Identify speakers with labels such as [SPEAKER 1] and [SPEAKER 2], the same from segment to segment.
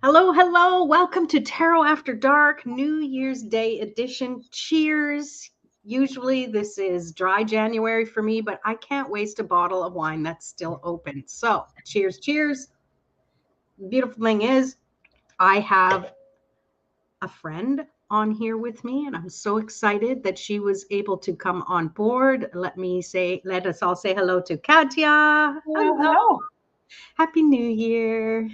[SPEAKER 1] Hello, hello. Welcome to Tarot After Dark, New Year's Day edition. Cheers. Usually this is dry January for me, but I can't waste a bottle of wine that's still open. So, cheers, cheers. The beautiful thing is, I have a friend on here with me, and I'm so excited that she was able to come on board. Let us all say hello to Katya.
[SPEAKER 2] Well,
[SPEAKER 1] Hello.
[SPEAKER 2] hello.
[SPEAKER 1] Happy New Year.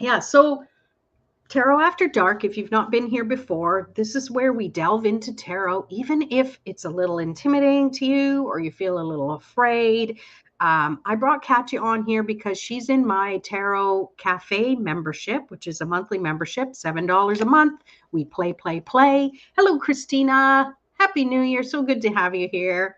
[SPEAKER 1] Yeah, so Tarot After Dark, if you've not been here before, this is where we delve into tarot, even if it's a little intimidating to you or you feel a little afraid. I brought Katya on here because she's in my Tarot Cafe membership, which is a monthly membership, $7 a month. We play, play, play. Hello, Christina. Happy New Year. So good to have you here.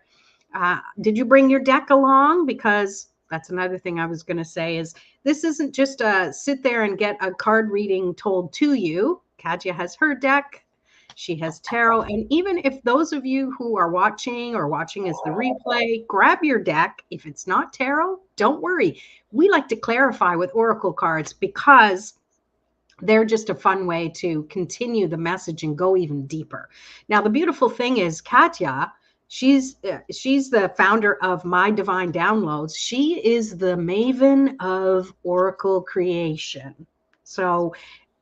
[SPEAKER 1] Did you bring your deck along? Because that's another thing I was going to say is this isn't just a sit there and get a card reading told to you. Katya has her deck. She has tarot. And even if those of you who are watching or watching as the replay, grab your deck. If it's not tarot, don't worry. We like to clarify with oracle cards because they're just a fun way to continue the message and go even deeper. Now, the beautiful thing is Katya, she's the founder of My Divine Downloads. She is the maven of oracle creation. So,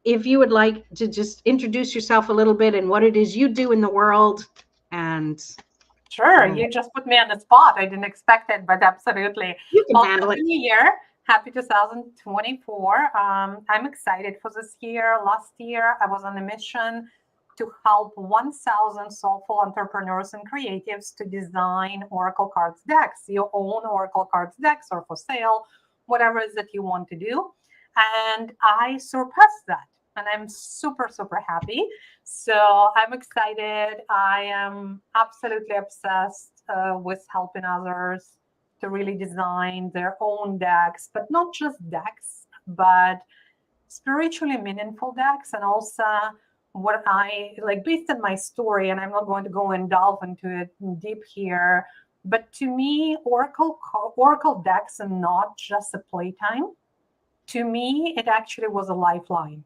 [SPEAKER 1] if you would like to just introduce yourself a little bit and what it is you do in the world, and
[SPEAKER 2] Sure, you just put me on the spot. I didn't expect it, but absolutely.
[SPEAKER 1] you can
[SPEAKER 2] Well,
[SPEAKER 1] handle
[SPEAKER 2] happy
[SPEAKER 1] it.
[SPEAKER 2] New Year. Happy 2024. I'm excited for this year. Last year, I was on a mission to help 1,000 soulful entrepreneurs and creatives to design Oracle Cards decks, your own Oracle Cards decks or for sale, whatever it is that you want to do. And I surpassed that. And I'm super, super happy. So I'm excited. I am absolutely obsessed with helping others to really design their own decks, but not just decks, but spiritually meaningful decks. And also, what I like based on my story, and I'm not going to go and delve into it deep here, but to me, Oracle decks are not just a playtime. To me, it actually was a lifeline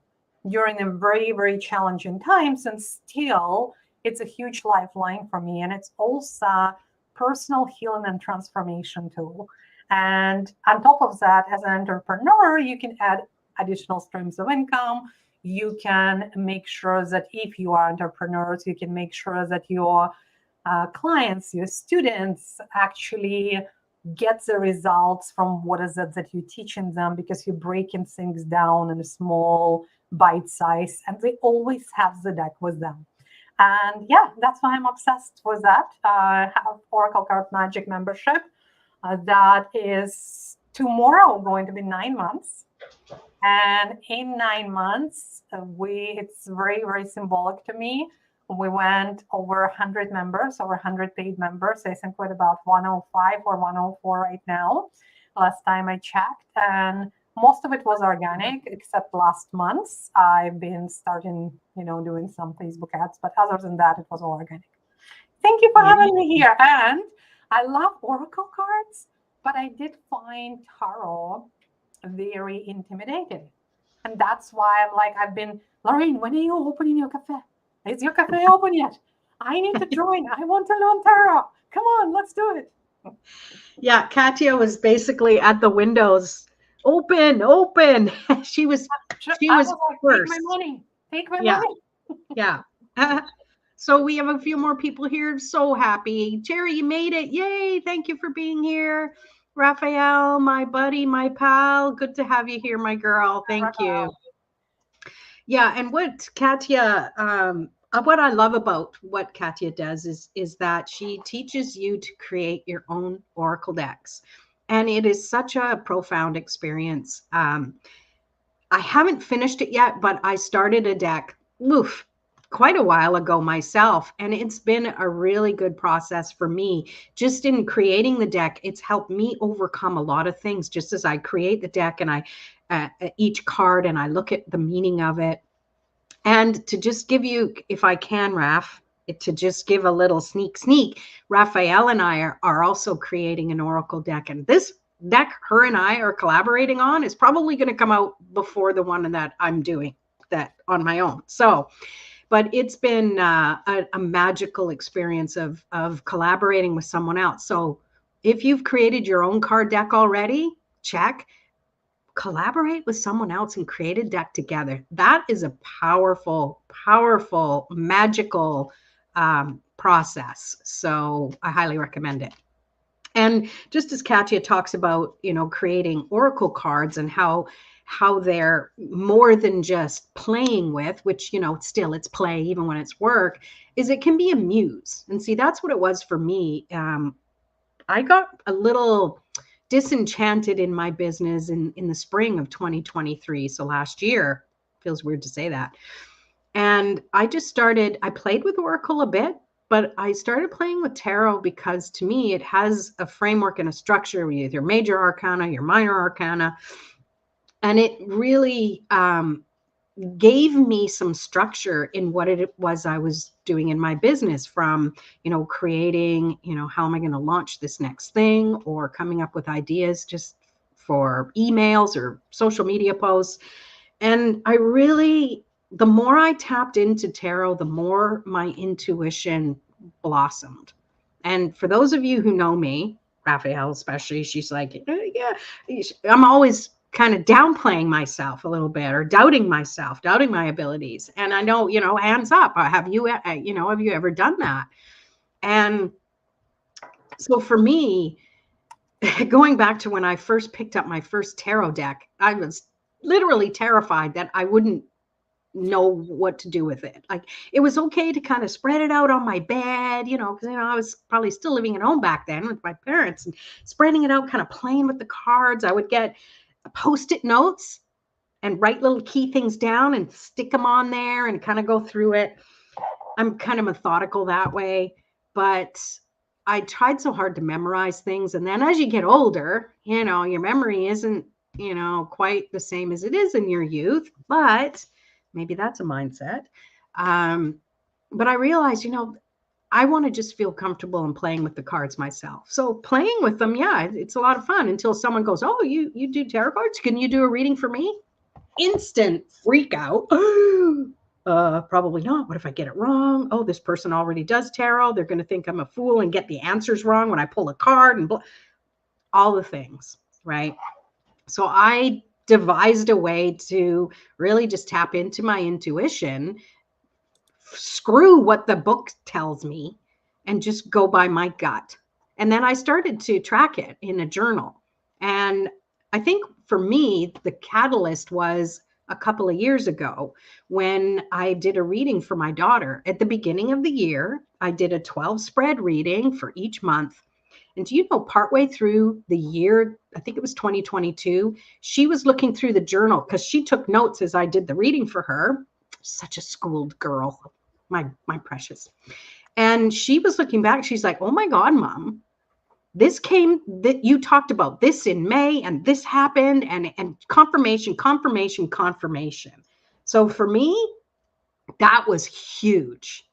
[SPEAKER 2] during a very, very challenging times. And still, it's a huge lifeline for me. And it's also personal healing and transformation tool. And on top of that, as an entrepreneur, you can add additional streams of income. You can make sure that if you are entrepreneurs, you can make sure that your clients, your students actually get the results from what is it that you're teaching them, because you're breaking things down in a small bite size, and they always have the deck with them. And yeah, that's why I'm obsessed with that. I have Oracle Card Magic membership. That is tomorrow going to be 9 months. And in 9 months, it's very, very symbolic to me. We went over 100 members, over 100 paid members. I think we're about 105 or 104 right now, last time I checked. And most of it was organic, except last month. I've been starting, doing some Facebook ads, but other than that, it was all organic. Thank you for
[SPEAKER 1] Yeah.
[SPEAKER 2] having me here. And I love Oracle cards, but I did find tarot very intimidating. And that's why I'm like, Lorraine, when are you opening your cafe? Is your cafe open yet? I need to join. I want to learn tarot. Come on, let's do it.
[SPEAKER 1] Yeah, Katya was basically at the windows. Open, open. She was she
[SPEAKER 2] I
[SPEAKER 1] was
[SPEAKER 2] was like, take my
[SPEAKER 1] first.
[SPEAKER 2] money. Take my
[SPEAKER 1] Yeah,
[SPEAKER 2] money.
[SPEAKER 1] yeah. So we have a few more people here. So happy. Jerry, you made it. Yay. Thank you for being here. Raphael, my buddy, my pal. Good to have you here, my girl. Thank you. Yeah, and what I love about what Katya does is that she teaches you to create your own oracle decks, and it is such a profound experience. I haven't finished it yet, but I started a deck, quite a while ago myself, and it's been a really good process for me. Just in creating the deck, it's helped me overcome a lot of things. Just as I create the deck and I each card and I look at the meaning of it, and to just give you, if I can, Raf, to just give a little sneak, Raphael and I are also creating an oracle deck, and this deck her and I are collaborating on is probably going to come out before the one that I'm doing that on my own. So, but it's been a magical experience of collaborating with someone else. So if you've created your own card deck already, check. Collaborate with someone else and create a deck together. That is a powerful, powerful, magical process. So I highly recommend it. And just as Katya talks about, creating oracle cards and how they're more than just playing with, which, still it's play even when it's work, is it can be a muse. And see, that's what it was for me. I got a little disenchanted in my business in the spring of 2023. So last year, feels weird to say that. And I played with Oracle a bit, but I started playing with tarot because to me, it has a framework and a structure with your major arcana, your minor arcana. And it really gave me some structure in what it was I was doing in my business, from, creating, how am I going to launch this next thing, or coming up with ideas just for emails or social media posts. And the more I tapped into tarot, the more my intuition blossomed. And for those of you who know me, Raphael especially, she's like, yeah, I'm always kind of downplaying myself a little bit, or doubting myself, doubting my abilities. And I know, hands up, have you ever done that? And so for me, going back to when I first picked up my first tarot deck, I was literally terrified that I wouldn't know what to do with it. Like, it was okay to kind of spread it out on my bed, because I was probably still living at home back then with my parents, and spreading it out, kind of playing with the cards. I would get post-it notes and write little key things down and stick them on there and kind of go through it. I'm kind of methodical that way, but I tried so hard to memorize things. And then as you get older, your memory isn't, quite the same as it is in your youth, but maybe that's a mindset. But I realized, I want to just feel comfortable in playing with the cards myself. So playing with them, yeah, it's a lot of fun until someone goes, "Oh, you do tarot cards? Can you do a reading for me?" Instant freak out. Probably not. What if I get it wrong? Oh, this person already does tarot. They're going to think I'm a fool and get the answers wrong when I pull a card, and all the things, right? So I devised a way to really just tap into my intuition, screw what the book tells me, and just go by my gut. And then I started to track it in a journal. And I think for me, the catalyst was a couple of years ago when I did a reading for my daughter. At the beginning of the year, I did a 12 spread reading for each month. And do you know, partway through the year, I think it was 2022, she was looking through the journal because she took notes as I did the reading for her. Such a schooled girl, my precious. And she was looking back. She's like, "Oh my God, Mom, that you talked about this in May, and this happened, and confirmation. So for me, that was huge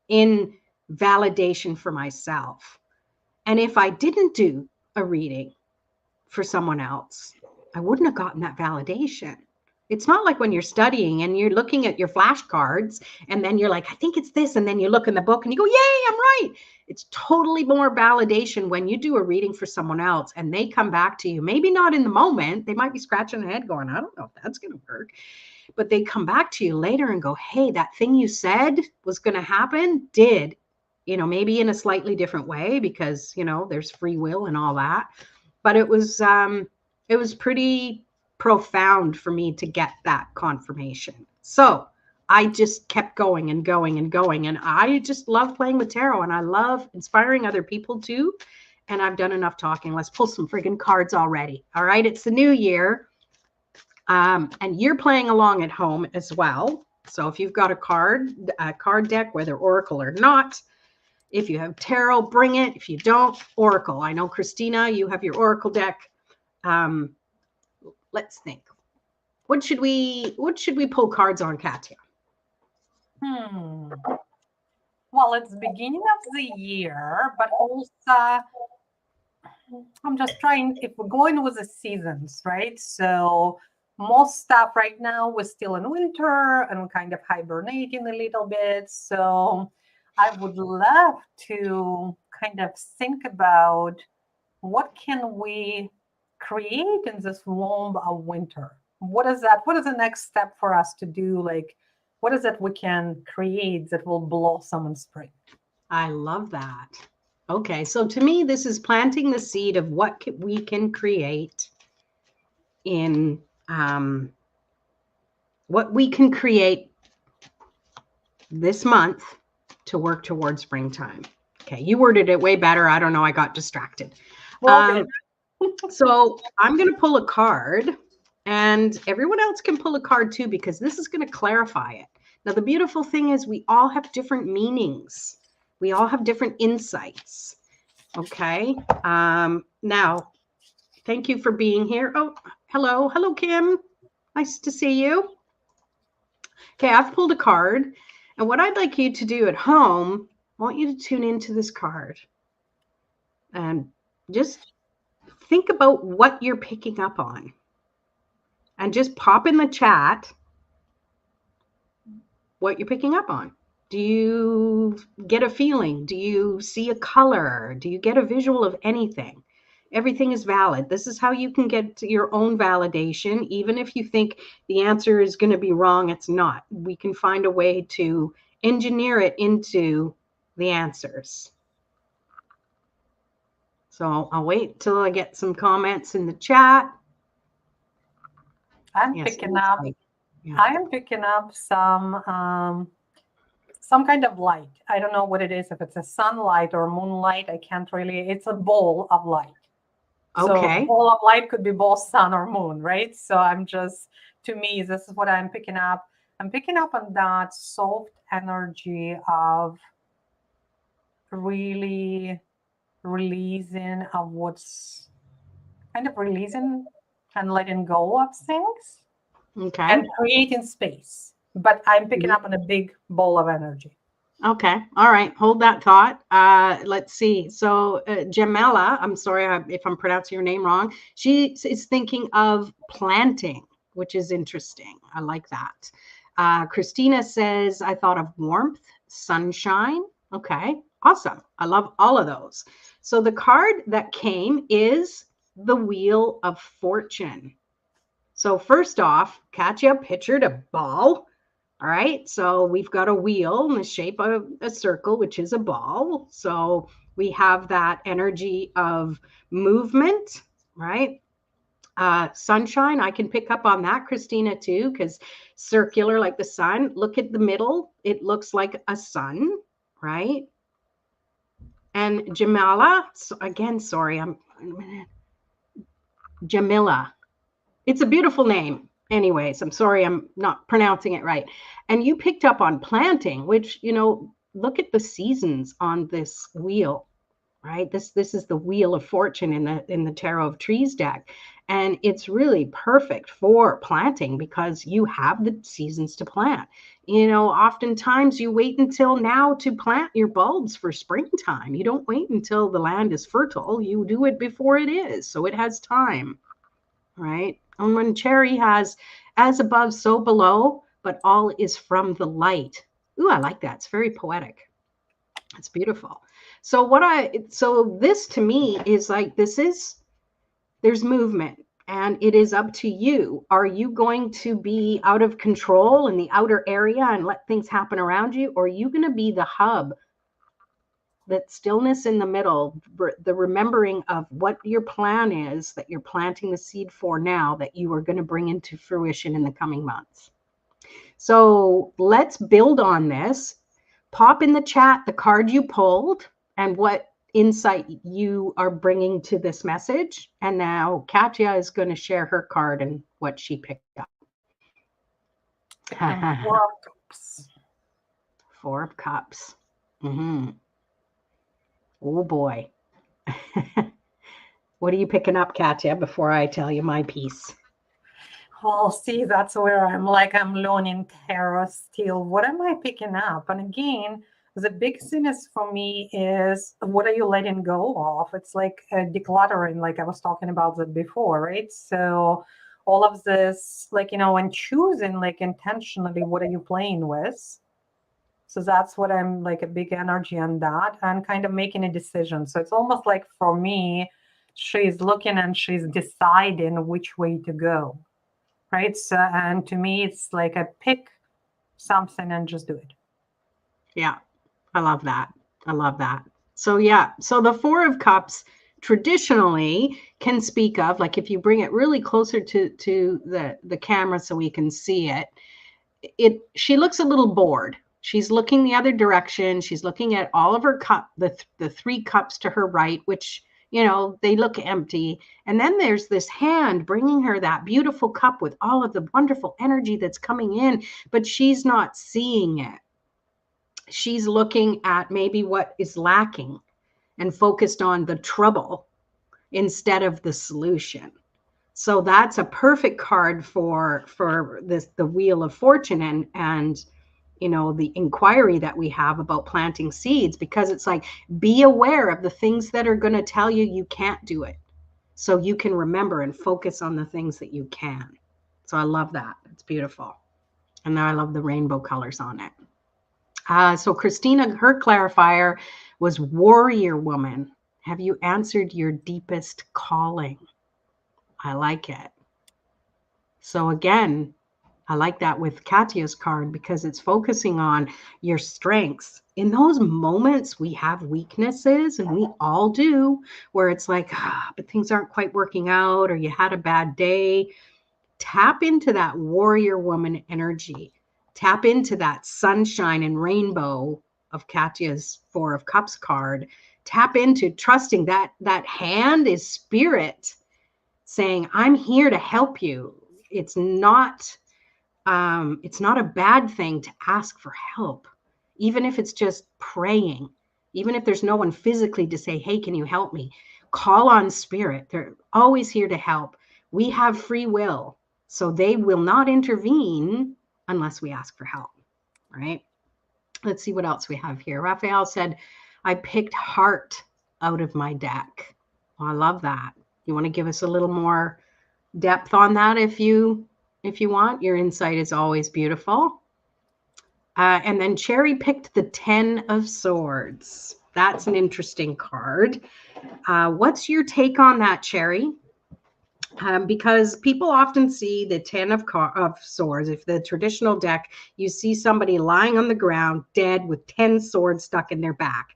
[SPEAKER 1] in validation for myself. And if I didn't do a reading for someone else, I wouldn't have gotten that validation. It's not like when you're studying and you're looking at your flashcards and then you're like, I think it's this. And then you look in the book and you go, yay, I'm right. It's totally more validation when you do a reading for someone else and they come back to you. Maybe not in the moment. They might be scratching their head going, I don't know if that's going to work. But they come back to you later and go, hey, that thing you said was going to happen did, maybe in a slightly different way because, there's free will and all that. But it was pretty profound for me to get that confirmation. So I just kept going and going and going. And I just love playing with tarot, and I love inspiring other people too. And I've done enough talking. Let's pull some friggin' cards already. All right. It's the new year. And you're playing along at home as well. So if you've got a card deck, whether Oracle or not, if you have tarot, bring it. If you don't, Oracle. I know, Christina, you have your Oracle deck. Let's think. What should we pull cards on, Katya?
[SPEAKER 2] Well, it's beginning of the year, but also I'm just trying, if we're going with the seasons, right? So most stuff right now, we're still in winter and we're kind of hibernating a little bit. So I would love to kind of think about what can we create in this womb of winter? What is that? What is the next step for us to do? Like, what is it we can create that will blossom in spring?
[SPEAKER 1] I love that. Okay, so to me, this is planting the seed of what we can create in what we can create this month to work towards springtime. Okay, you worded it way better. I don't know. I got distracted.
[SPEAKER 2] Okay.
[SPEAKER 1] So I'm going to pull a card, and everyone else can pull a card too, because this is going to clarify it. Now, the beautiful thing is we all have different meanings. We all have different insights. Okay. Now, thank you for being here. Oh, hello. Hello, Kim. Nice to see you. Okay, I've pulled a card. And what I'd like you to do at home, I want you to tune into this card and just think about what you're picking up on. And just pop in the chat what you're picking up on. Do you get a feeling? Do you see a color? Do you get a visual of anything? Everything is valid. This is how you can get to your own validation. Even if you think the answer is going to be wrong, it's not. We can find a way to engineer it into the answers. So I'll wait till I get some comments in the chat.
[SPEAKER 2] I'm picking up. Yeah. I am picking up some kind of light. I don't know what it is. If it's a sunlight or moonlight, I can't really. It's a ball of light. Okay. So ball of light could be both sun or moon, right? So I'm just, to me, this is what I'm picking up. I'm picking up on that soft energy of really releasing of what's kind of releasing and letting go of things. Okay. And creating space. But I'm picking up on a big ball of energy.
[SPEAKER 1] Okay. All right. Hold that thought. Let's see. So Jamela, I'm sorry if I'm pronouncing your name wrong. She is thinking of planting, which is interesting. I like that. Christina says, I thought of warmth, sunshine. Okay. Awesome. I love all of those. So the card that came is the Wheel of Fortune. So first off, Katya pictured a ball. All right, so we've got a wheel in the shape of a circle, which is a ball. So we have that energy of movement, right? Sunshine, I can pick up on that, Christina, too, because circular like the sun. Look at the middle. It looks like a sun, right? And Jamila, so again, sorry, Jamila. It's a beautiful name. Anyways, I'm sorry, I'm not pronouncing it right. And you picked up on planting, which, look at the seasons on this wheel, right? This is the Wheel of Fortune in the Tarot of Trees deck. And it's really perfect for planting because you have the seasons to plant. Oftentimes you wait until now to plant your bulbs for springtime. You don't wait until the land is fertile. You do it before it is, so it has time, right? And when Cherry has as above, so below, but all is from the light. Ooh, I like that. It's very poetic. It's beautiful. So this to me is like, there's movement and it is up to you. Are you going to be out of control in the outer area and let things happen around you? Or are you going to be the hub? That stillness in the middle, the remembering of what your plan is that you're planting the seed for now that you are going to bring into fruition in the coming months. So let's build on this. Pop in the chat the card you pulled and what insight you are bringing to this message. And now Katya is going to share her card and what she picked up.
[SPEAKER 2] 4 of Cups.
[SPEAKER 1] 4 of Cups. Mm-hmm. Oh boy. What are you picking up, Katya, before I tell you my piece?
[SPEAKER 2] Well, see, that's where I'm learning tarot still. What am I picking up? And again, The big thing is for me is what are you letting go of? It's like decluttering, like I was talking about that before, right? So all of this, like, and choosing like intentionally what are you playing with. So that's what I'm like a big energy on that and kind of making a decision. So it's almost like for me, she's looking and she's deciding which way to go, right? So, and to me, it's like a pick something and just do it.
[SPEAKER 1] Yeah, I love that. I love that. So yeah, so the Four of Cups traditionally can speak of, like if you bring it really closer to the camera so we can see it, she looks a little bored. She's looking the other direction. She's looking at all of her the three cups to her right, which they look empty. And then there's this hand bringing her that beautiful cup with all of the wonderful energy that's coming in, but she's not seeing it. She's looking at maybe what is lacking and focused on the trouble instead of the solution. So that's a perfect card for this, the Wheel of Fortune, and the inquiry that we have about planting seeds, because it's like, be aware of the things that are going to tell you you can't do it, so you can remember and focus on the things that you can. So I love that. It's beautiful. And then I love the rainbow colors on it. So Christina, her clarifier was warrior woman. Have you answered your deepest calling? I like it. So again, I like that with Katya's card because it's focusing on your strengths. In those moments, we have weaknesses, and we all do, where it's like, but things aren't quite working out, or you had a bad day. Tap into that warrior woman energy. Tap into that sunshine and rainbow of Katya's Four of Cups card. Tap into trusting that hand is spirit saying, I'm here to help you. It's not a bad thing to ask for help, even if it's just praying, even if there's no one physically to say, hey, can you help me? Call on spirit. They're always here to help. We have free will, so they will not intervene unless we ask for help, right? Let's see what else we have here. Raphael said, I picked heart out of my deck. Well, I love that. You want to give us a little more depth on that if you want? Your insight is always beautiful. And then Cherry picked the 10 of Swords. That's an interesting card. What's your take on that, Cherry? Because people often see the 10 of Swords. If the traditional deck, you see somebody lying on the ground dead with 10 swords stuck in their back.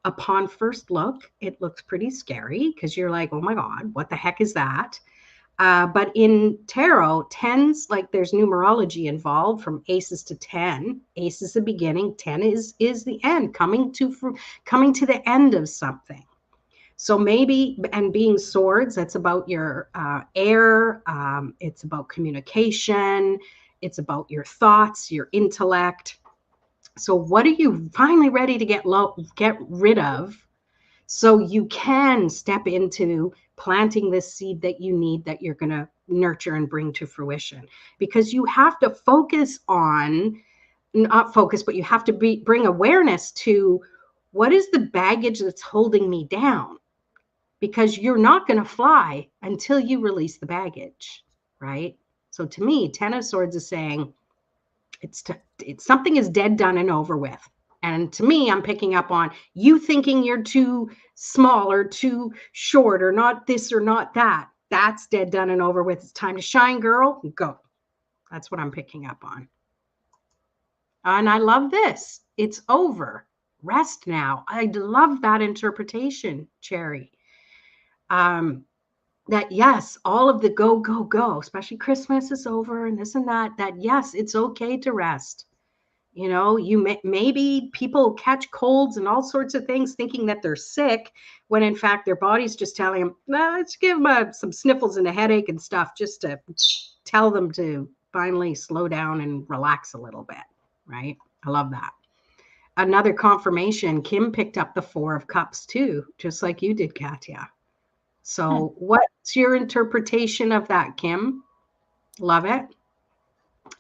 [SPEAKER 1] Upon first look, it looks pretty scary because you're like, oh my God, what the heck is that? But in tarot, 10s, like there's numerology involved from aces to 10. Ace is the beginning, 10 is the end, coming to the end of something. So maybe, and being swords, that's about your air. It's about communication. It's about your thoughts, your intellect. So what are you finally ready to get rid of, so you can step into planting this seed that you need, that you're going to nurture and bring to fruition? Because you have to focus on, not focus, but you have to bring awareness to, what is the baggage that's holding me down? Because you're not going to fly until you release the baggage, right? So to me, 10 of Swords is saying, it's something is dead, done, and over with. And to me, I'm picking up on you thinking you're too small or too short or not this or not that. That's dead, done, and over with. It's time to shine, girl. Go. That's what I'm picking up on. And I love this. It's over. Rest now. I love that interpretation, Cherry. That yes, all of the go, go, go, especially Christmas is over and this and that, yes, it's okay to rest. Maybe people catch colds and all sorts of things thinking that they're sick, when in fact their body's just telling them, no, let's give them some sniffles and a headache and stuff, just to tell them to finally slow down and relax a little bit, right? I love that. Another confirmation, Kim picked up the Four of Cups too, just like you did, Katya. So what's your interpretation of that, Kim? Love it.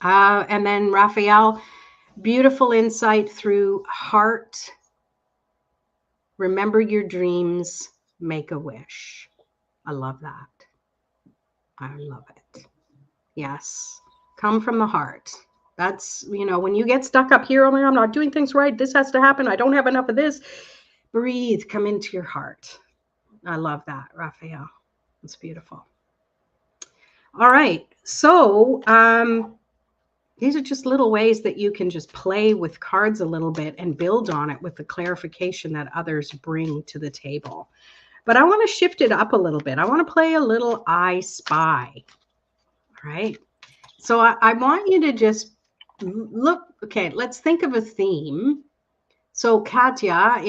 [SPEAKER 1] And then Raphael, Beautiful insight through heart. Remember your dreams. Make a wish. I love that. I love it. Yes. Come from the heart. That's, when you get stuck up here, oh my God, I'm not doing things right. This has to happen. I don't have enough of this. Breathe. Come into your heart. I love that, Raphael. It's beautiful. All right. So, these are just little ways that you can just play with cards a little bit and build on it with the clarification that others bring to the table. But I want to shift it up a little bit. I want to play a little I Spy. All right. So I want you to just look. Okay, let's think of a theme. So Katya,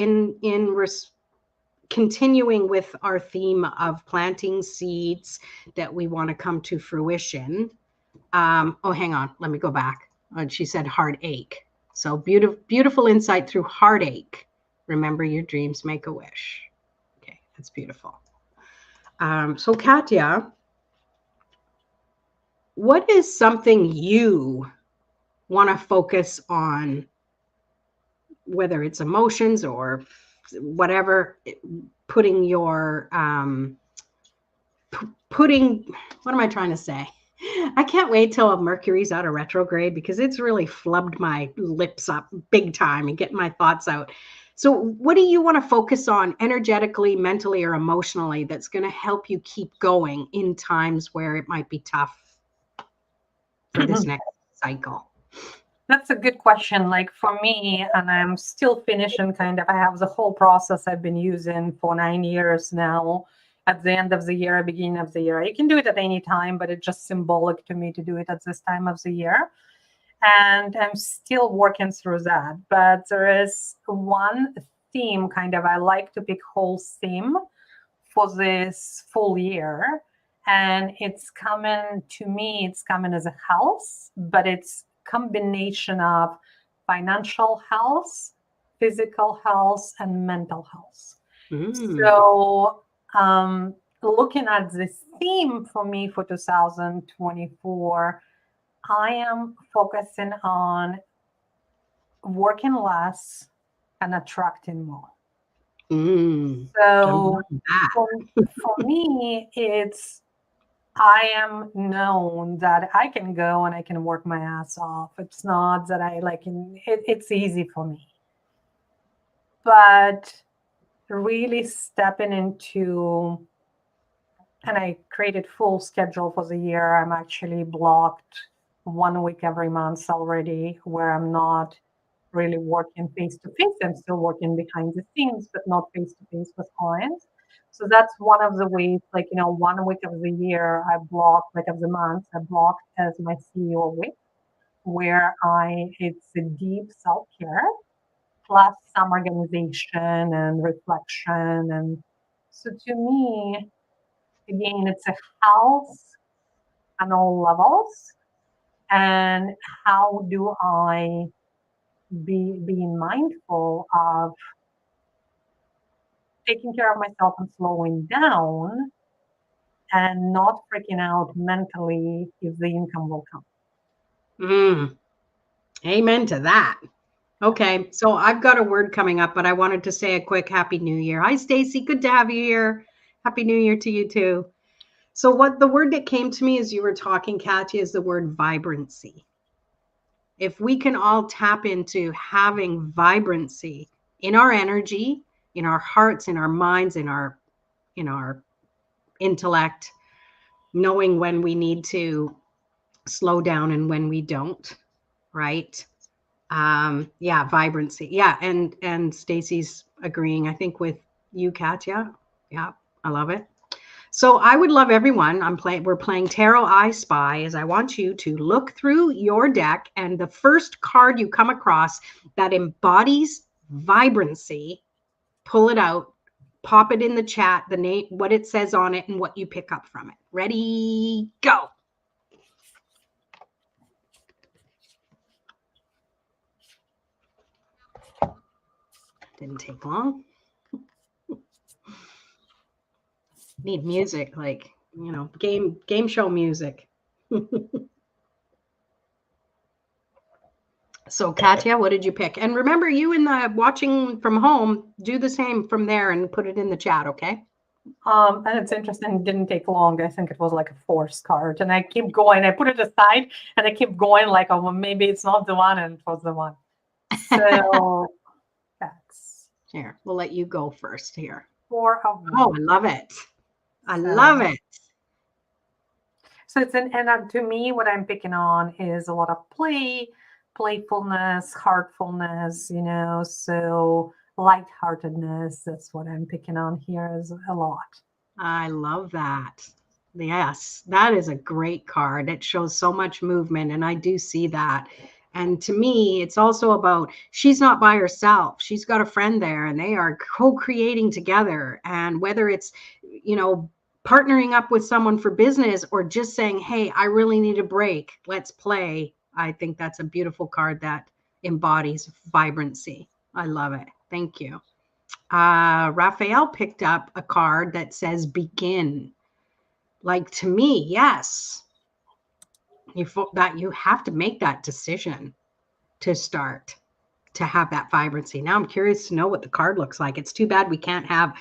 [SPEAKER 1] continuing with our theme of planting seeds that we want to come to fruition. Oh, hang on. Let me go back. She said heartache. So beautiful insight through heartache. Remember your dreams, make a wish. Okay, that's beautiful. So Katya, what is something you want to focus on, whether it's emotions or whatever, putting your, what am I trying to say? I can't wait till Mercury's out of retrograde because it's really flubbed my lips up big time and getting my thoughts out. So what do you want to focus on energetically, mentally, or emotionally that's going to help you keep going in times where it might be tough for this next cycle?
[SPEAKER 2] That's a good question. Like for me, and I'm still finishing kind of, I have the whole process I've been using for 9 years now. At the end of the year, beginning of the year. You can do it at any time, but it's just symbolic to me to do it at this time of the year. And I'm still working through that. But there is one theme kind of, I like to pick whole theme for this full year. And it's coming to me, it's coming as a health, but it's combination of financial health, physical health, and mental health. So looking at this theme for me for 2024, I am focusing on working less and attracting more. So for me, I am known that I can go and I can work my ass off. It's not that it's easy for me. But really stepping into, and I created full schedule for the year. I'm actually blocked 1 week every month already where I'm not really working face to face. I'm still working behind the scenes, but not face to face with clients. So that's one of the ways, 1 week of the year I block, of the month, I blocked as my CEO week, where it's a deep self-care plus some organization and reflection. And so to me, again, it's a health on all levels. And how do I being mindful of taking care of myself and slowing down and not freaking out mentally if the income will come.
[SPEAKER 1] Amen to that. Okay, so I've got a word coming up, but I wanted to say a quick Happy New Year. Hi, Stacy. Good to have you here. Happy New Year to you too. So what the word that came to me as you were talking, Katya, is the word vibrancy. If we can all tap into having vibrancy in our energy, in our hearts, in our minds, in our intellect, knowing when we need to slow down and when we don't, right? Vibrancy. Yeah, and Stacy's agreeing, I think, with you, Katya. Yeah, I love it. So I would love everyone. We're playing Tarot I Spy, as I want you to look through your deck, and the first card you come across that embodies vibrancy, pull it out, pop it in the chat, the name, what it says on it, and what you pick up from it. Ready, go. Didn't take long. Need music, game show music. So Katya, what did you pick? And remember, you in the watching from home, do the same from there and put it in the chat, okay?
[SPEAKER 2] And it's interesting, it didn't take long. I think it was like a force card. And I keep going. I put it aside and I keep going like, oh, well, maybe it's not the one, and it was the one. So that's
[SPEAKER 1] Here, we'll let you go first here.
[SPEAKER 2] 4 of 1.
[SPEAKER 1] Oh, I love it. I love it.
[SPEAKER 2] So it's and to me, what I'm picking on is a lot of playfulness, heartfulness, so lightheartedness. That's what I'm picking on here is a lot.
[SPEAKER 1] I love that. Yes, that is a great card. It shows so much movement, and I do see that. And to me, it's also about she's not by herself. She's got a friend there, and they are co-creating together. And whether it's, partnering up with someone for business or just saying, hey, I really need a break, let's play. I think that's a beautiful card that embodies vibrancy. I love it. Thank you. Raphael picked up a card that says begin. Like, to me, yes, you have to make that decision to start to have that vibrancy. Now I'm curious to know what the card looks like. It's too bad we can't have,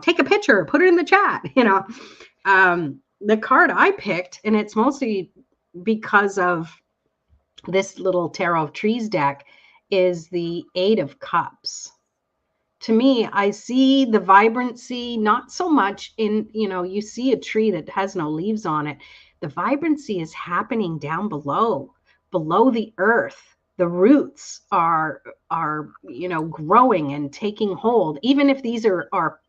[SPEAKER 1] take a picture, put it in the chat, the card I picked, and it's mostly because of this little Tarot of Trees deck, is the Eight of Cups. To me, I see the vibrancy, not so much in, you see a tree that has no leaves on it. The vibrancy is happening down below the earth. The roots are growing and taking hold. Even if these are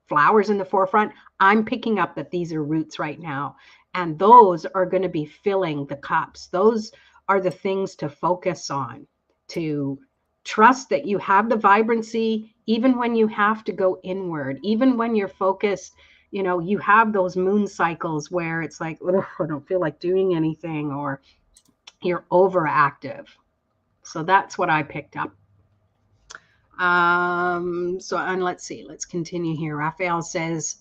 [SPEAKER 1] flowers in the forefront, I'm picking up that these are roots right now. And those are going to be filling the cups. Those are the things to focus on, to trust that you have the vibrancy, even when you have to go inward, even when you're focused, you have those moon cycles where it's like, oh, I don't feel like doing anything, or you're overactive. So that's what I picked up. And let's continue here. Raphael says,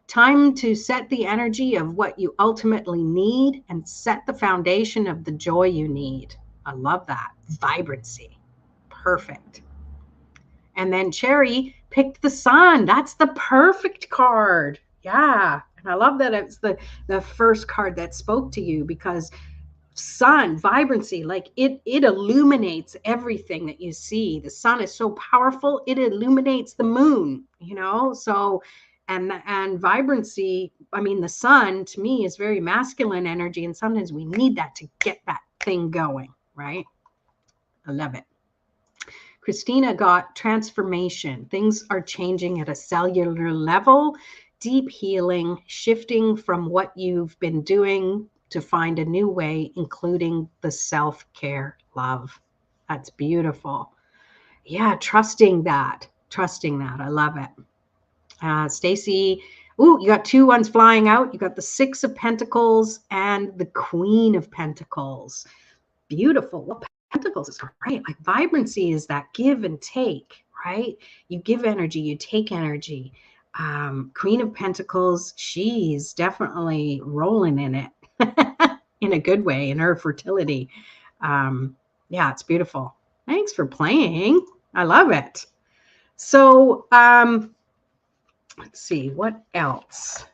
[SPEAKER 1] time to set the energy of what you ultimately need and set the foundation of the joy you need. I love that. Vibrancy. Perfect. And then Cherry picked the Sun. That's the perfect card. Yeah. And I love that it's the first card that spoke to you, because sun, vibrancy, like it illuminates everything that you see. The sun is so powerful, it illuminates the moon, so and vibrancy, I mean, the sun to me is very masculine energy, and sometimes we need that to get that thing going, right? I love it. Christina got transformation. Things are changing at a cellular level, deep healing, shifting from what you've been doing to find a new way, including the self-care love. That's beautiful. Yeah, trusting that. I love it. Stacy, ooh, you got two ones flying out. You got the Six of Pentacles and the Queen of Pentacles. Beautiful. Well, Pentacles is great. Like, vibrancy is that give and take, right? You give energy, you take energy. Queen of Pentacles, she's definitely rolling in it in a good way, in her fertility. Yeah, it's beautiful. Thanks for playing. I love it. So let's see, what else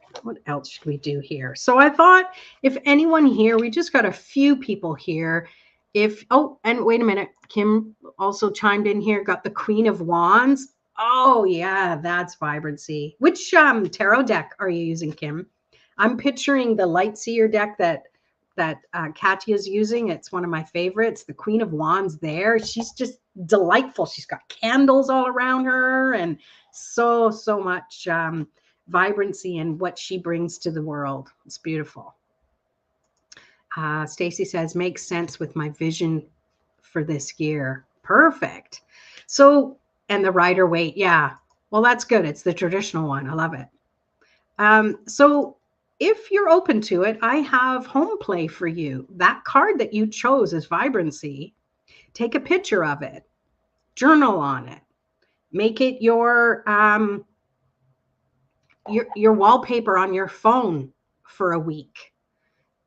[SPEAKER 1] should we do here? So I thought, if anyone here, we just got a few people here. And wait a minute, Kim also chimed in here, got the Queen of Wands. Oh yeah, that's vibrancy. Which tarot deck are you using, Kim? I'm picturing the Lightseer deck that Katya's using. It's one of my favorites. The Queen of Wands there. She's just delightful. She's got candles all around her, and so much vibrancy in what she brings to the world. It's beautiful. Stacy says, makes sense with my vision for this year. Perfect. So, and the Rider-Waite. Yeah. Well, that's good. It's the traditional one. I love it. So if you're open to it, I have home play for you. That card that you chose is vibrancy. Take a picture of it. Journal on it. Make it your wallpaper on your phone for a week,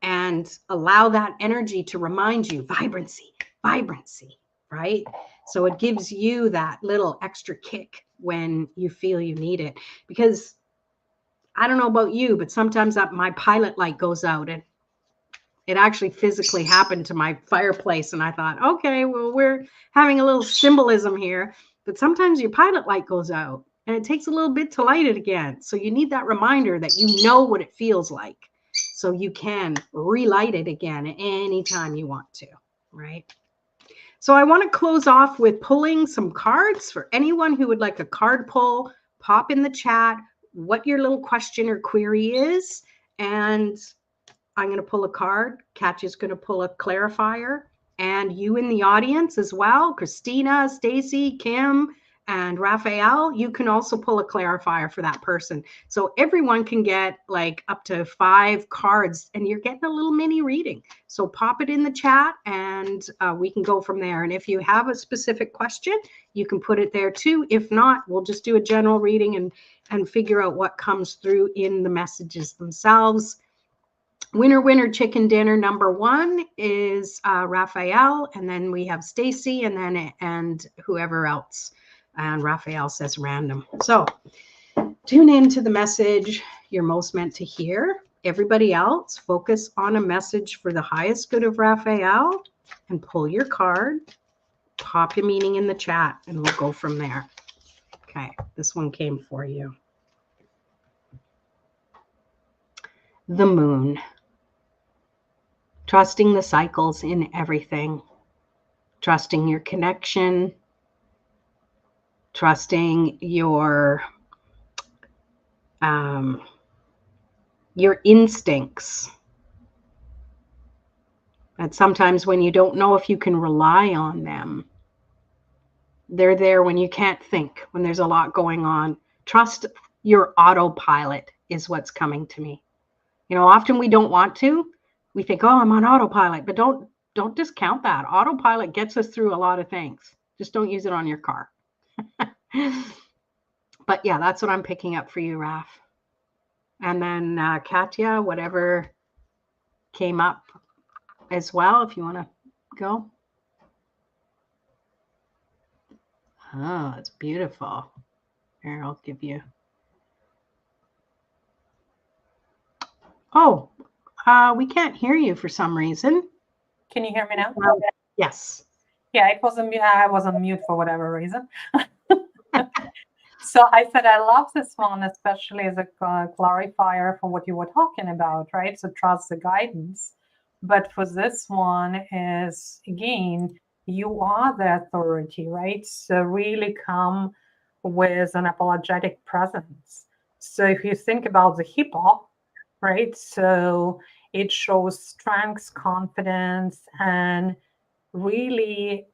[SPEAKER 1] and allow that energy to remind you, vibrancy, vibrancy, right? So it gives you that little extra kick when you feel you need it. Because I don't know about you, but sometimes my pilot light goes out, and it actually physically happened to my fireplace. And I thought, okay, well, we're having a little symbolism here. But sometimes your pilot light goes out and it takes a little bit to light it again. So you need that reminder that you know what it feels like. So you can relight it again anytime you want to, right? So I want to close off with pulling some cards for anyone who would like a card pull. Pop in the chat what your little question or query is, and I'm going to pull a card. Katya's going to pull a clarifier, and you in the audience as well, Christina, Stacy, Kim, and Raphael, you can also pull a clarifier for that person. So everyone can get like up to 5 cards, and you're getting a little mini reading. So pop it in the chat, and we can go from there. And if you have a specific question, you can put it there too. If not, we'll just do a general reading and figure out what comes through in the messages themselves. Winner chicken dinner number 1 is Raphael, and then we have Stacy, and whoever else. And Raphael says random. So tune into the message you're most meant to hear. Everybody else, focus on a message for the highest good of Raphael, and pull your card. Pop your meaning in the chat, and we'll go from there. Okay, this one came for you. The moon. Trusting the cycles in everything, trusting your connection, trusting your instincts. And sometimes when you don't know if you can rely on them, they're there when you can't think, when there's a lot going on. Trust your autopilot is what's coming to me. You know, often we don't want to. We think, oh, I'm on autopilot, but don't discount that. Autopilot gets us through a lot of things. Just don't use it on your car. But yeah, that's what I'm picking up for you, Raf. And then Katya, whatever came up as well, if you want to go. Oh, it's beautiful. Here, I'll give you. Oh, we can't hear you for some reason.
[SPEAKER 2] Can you hear me now?
[SPEAKER 1] Yes.
[SPEAKER 2] Yeah, I was on mute for whatever reason. So I said I love this one, especially as a clarifier for what you were talking about, right? So trust the guidance. But for this one is, again, you are the authority, right? So really come with an apologetic presence. So if you think about the hippo, right? So it shows strength, confidence, and really,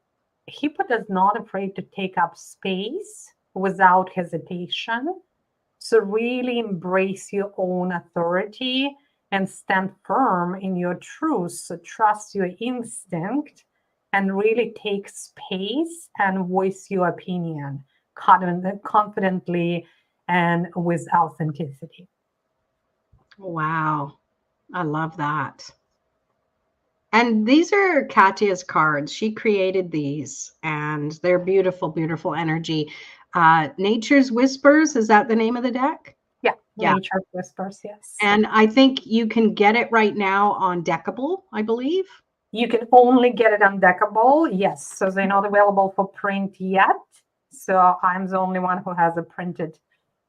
[SPEAKER 2] hippo is not afraid to take up space without hesitation. So really embrace your own authority and stand firm in your truth. So trust your instinct and really take space and voice your opinion confidently and with authenticity.
[SPEAKER 1] Wow. I love that. And these are Katya's cards. She created these, and they're beautiful, beautiful energy. Nature's Whispers, is that the name of the deck?
[SPEAKER 2] Yeah. Nature's Whispers, yes.
[SPEAKER 1] And I think you can get it right now on Deckable, I believe.
[SPEAKER 2] You can only get it on Deckable, yes. So they're not available for print yet. So I'm the only one who has a printed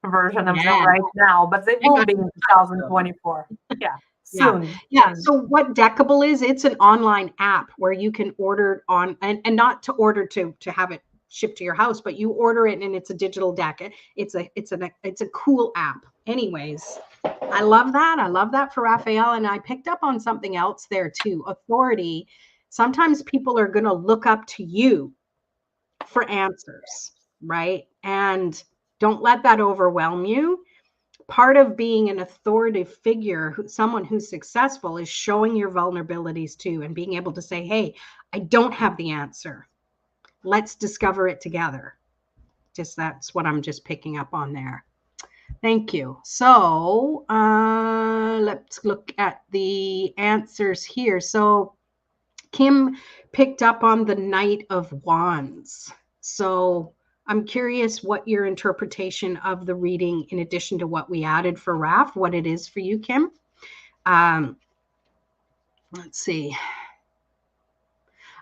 [SPEAKER 2] version of them right now, but they will be in 2024. Yeah. Soon.
[SPEAKER 1] Yeah. So what Deckable is, it's an online app where you can order on, and not to order to have it shipped to your house, but you order it and it's a digital deck. It's a cool app. Anyways, I love that. I love that for Raphael. And I picked up on something else there too. Authority. Sometimes people are going to look up to you for answers, right? And don't let that overwhelm you. Part of being an authoritative figure, someone who's successful, is showing your vulnerabilities too, and being able to say, hey, I don't have the answer. Let's discover it together. That's what I'm just picking up on there. Thank you. So let's look at the answers here. So Kim picked up on the Knight of Wands. So I'm curious what your interpretation of the reading, in addition to what we added for Raf, what it is for you, Kim. Let's see.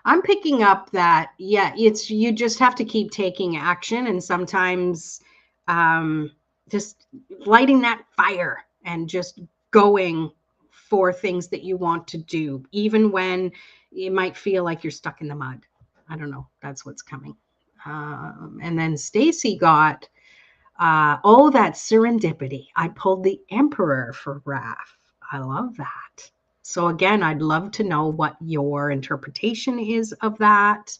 [SPEAKER 1] I'm picking up that, yeah, it's, you just have to keep taking action, and sometimes just lighting that fire and just going for things that you want to do, even when it might feel like you're stuck in the mud. I don't know. That's what's coming. And then Stacy got, oh, that serendipity. I pulled the Emperor for Raf. I love that. So again, I'd love to know what your interpretation is of that.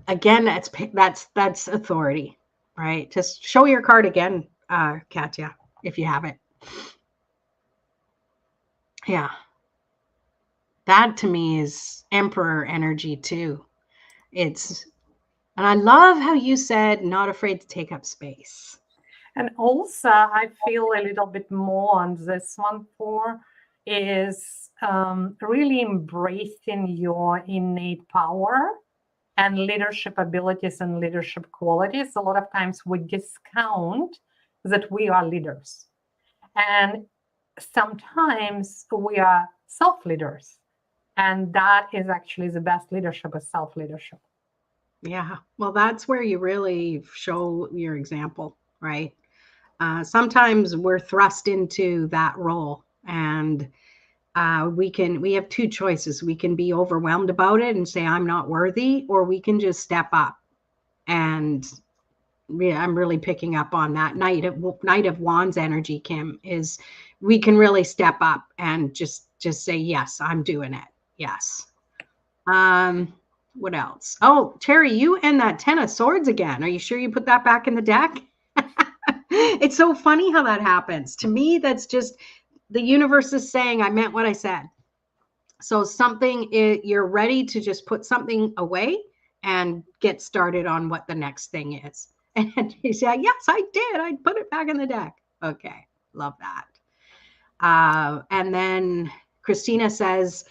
[SPEAKER 1] Again, that's authority, right? Just show your card again, Katya, if you have it. Yeah. That to me is Emperor energy too. And I love how you said not afraid to take up space.
[SPEAKER 2] And also, I feel a little bit more on this one for is really embracing your innate power and leadership abilities and leadership qualities. A lot of times we discount that we are leaders. And sometimes we are self-leaders. And that is actually the best leadership, is self-leadership.
[SPEAKER 1] Yeah. Well, that's where you really show your example, right? Sometimes we're thrust into that role, and we have two choices. We can be overwhelmed about it and say, I'm not worthy, or we can just step up. And yeah, I'm really picking up on that Knight of Wands energy, Kim, is we can really step up and just say, yes, I'm doing it. Yes. What else? Oh, Terry, you and that 10 of Swords again. Are you sure you put that back in the deck? It's so funny how that happens. To me, that's just the universe is saying, I meant what I said. So you're ready to just put something away and get started on what the next thing is. And you say, yes, I did. I put it back in the deck. Okay. Love that. And then Christina says,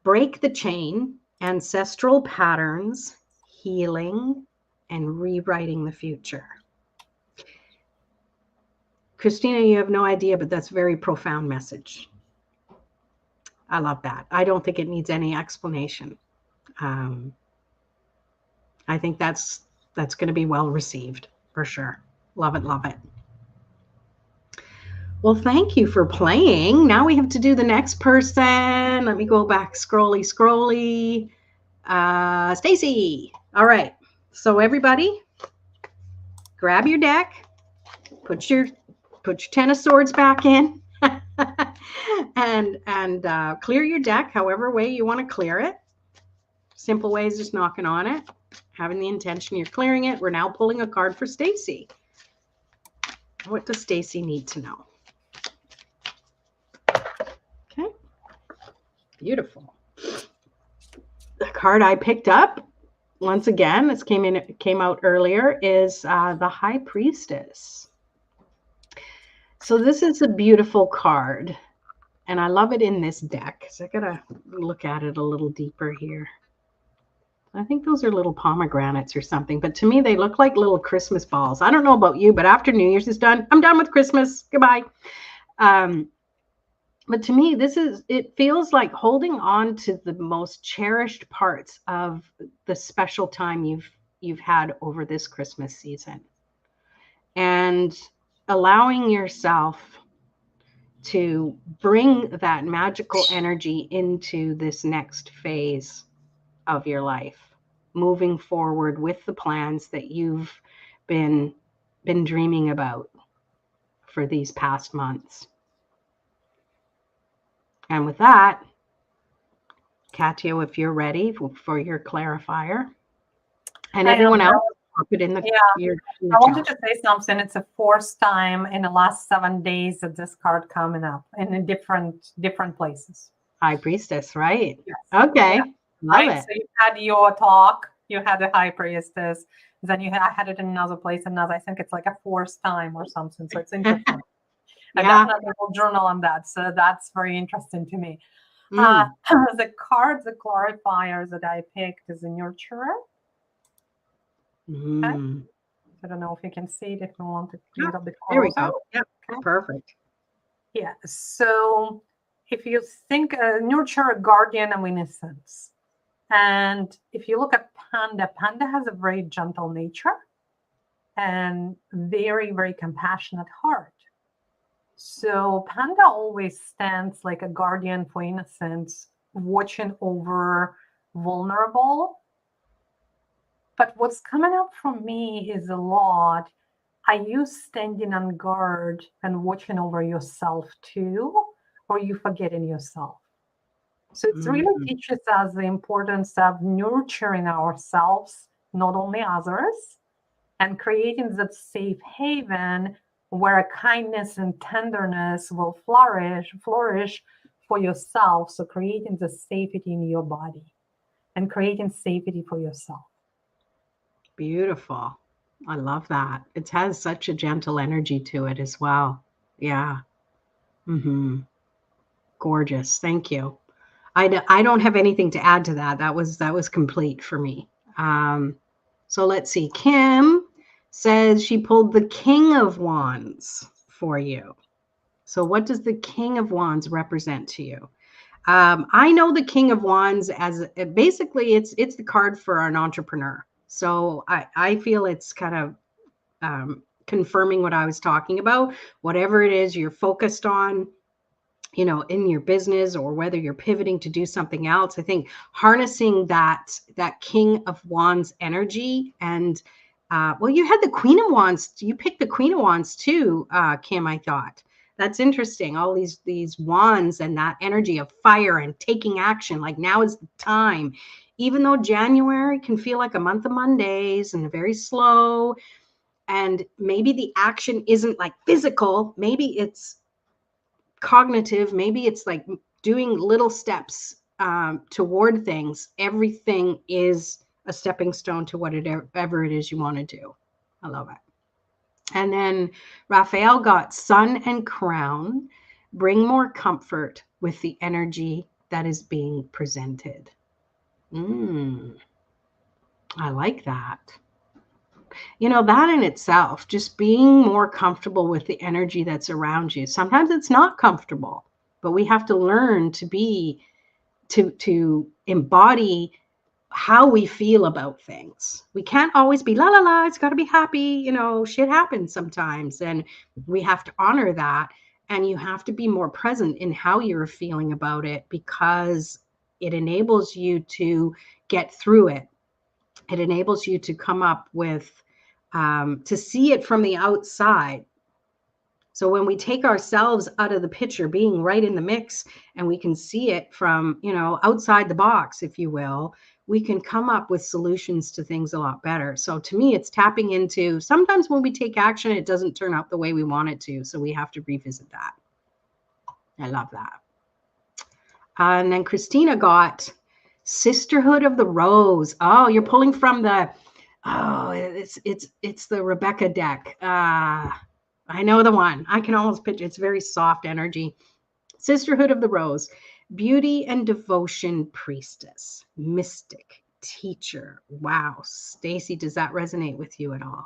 [SPEAKER 1] break the chain, ancestral patterns, healing, and rewriting the future. Christina, you have no idea, but that's a very profound message. I love that. I don't think it needs any explanation. I think that's going to be well received for sure. Love it, love it. Well, thank you for playing. Now we have to do the next person. Let me go back, scrolly. Stacy. All right. So everybody, grab your deck, put your 10 of Swords back in, and clear your deck however way you want to clear it. Simple way is just knocking on it, having the intention you're clearing it. We're now pulling a card for Stacy. What does Stacy need to know? Okay. Beautiful. The card I picked up, once again, this came out earlier, is the High Priestess. So this is a beautiful card, and I love it in this deck. So I gotta look at it a little deeper here. I think those are little pomegranates or something, but to me they look like little Christmas balls. I don't know about you, but after New Year's is done, I'm done with Christmas. Goodbye. But to me, it feels like holding on to the most cherished parts of the special time you've had over this Christmas season, and allowing yourself to bring that magical energy into this next phase of your life, moving forward with the plans that you've been dreaming about for these past months. And with that, Katya, if you're ready for your clarifier, and everyone else, pop it in the.
[SPEAKER 2] Yeah, I wanted to say something. It's the fourth time in the last 7 days that this card coming up in different places.
[SPEAKER 1] High Priestess, right? Yes. Okay, yeah. Love it.
[SPEAKER 2] So you had your talk, you had the High Priestess, then I had it in another place, I think it's like a fourth time or something. So it's interesting. I
[SPEAKER 1] Yeah.
[SPEAKER 2] definitely will journal on that. So that's very interesting to me.
[SPEAKER 1] Mm.
[SPEAKER 2] The card, the clarifier that I picked is a nurturer. Okay.
[SPEAKER 1] Mm.
[SPEAKER 2] I don't know if you can see it if you want it a
[SPEAKER 1] Yeah.
[SPEAKER 2] little bit
[SPEAKER 1] There we
[SPEAKER 2] closer.
[SPEAKER 1] go. Yep.
[SPEAKER 2] Okay.
[SPEAKER 1] Perfect.
[SPEAKER 2] Yeah. So if you think nurture a guardian of innocence, and if you look at panda, panda has a very gentle nature and very, very compassionate heart. So panda always stands like a guardian for innocence, watching over vulnerable. But what's coming up for me is a lot. Are you standing on guard and watching over yourself too? Or are you forgetting yourself? So it really
[SPEAKER 1] Mm.
[SPEAKER 2] teaches us the importance of nurturing ourselves, not only others, and creating that safe haven where kindness and tenderness will flourish for yourself. So creating the safety in your body and creating safety for yourself.
[SPEAKER 1] Beautiful. I love that. It has such a gentle energy to it as well. Yeah. Hmm. Gorgeous. Thank you. I don't have anything to add to that. That was complete for me. Um, so let's see. Kim says she pulled the King of Wands for you. So what does the King of Wands represent to you? I know the King of Wands as basically it's the card for an entrepreneur. So I feel it's kind of confirming what I was talking about. Whatever it is you're focused on, in your business, or whether you're pivoting to do something else, I think harnessing that King of Wands energy. And well, you had the Queen of Wands. You picked the Queen of Wands too, Kim. I thought that's interesting. All these wands and that energy of fire and taking action. Like now is the time. Even though January can feel like a month of Mondays and very slow, and maybe the action isn't like physical, maybe it's cognitive, maybe it's like doing little steps toward things. Everything is a stepping stone to whatever it is you want to do. I love it. And then Raphael got Sun and Crown. Bring more comfort with the energy that is being presented. I like that. That in itself, just being more comfortable with the energy that's around you. Sometimes it's not comfortable, but we have to learn to embody how we feel about things. We can't always be la la la, it's got to be happy. Shit happens sometimes, and we have to honor that. And you have to be more present in how you're feeling about it, because it enables you to get through it. It enables you to come up with to see it from the outside. So when we take ourselves out of the picture, being right in the mix, and we can see it from, outside the box, if you will, we can come up with solutions to things a lot better. So to me, it's tapping into, sometimes when we take action, it doesn't turn out the way we want it to. So we have to revisit that. I love that. And then Christina got Sisterhood of the Rose. Oh, you're pulling from it's the Rebecca deck. I know the one. I can almost picture. It's very soft energy. Sisterhood of the Rose, beauty and devotion priestess, mystic, teacher. Wow, Stacy, does that resonate with you at all?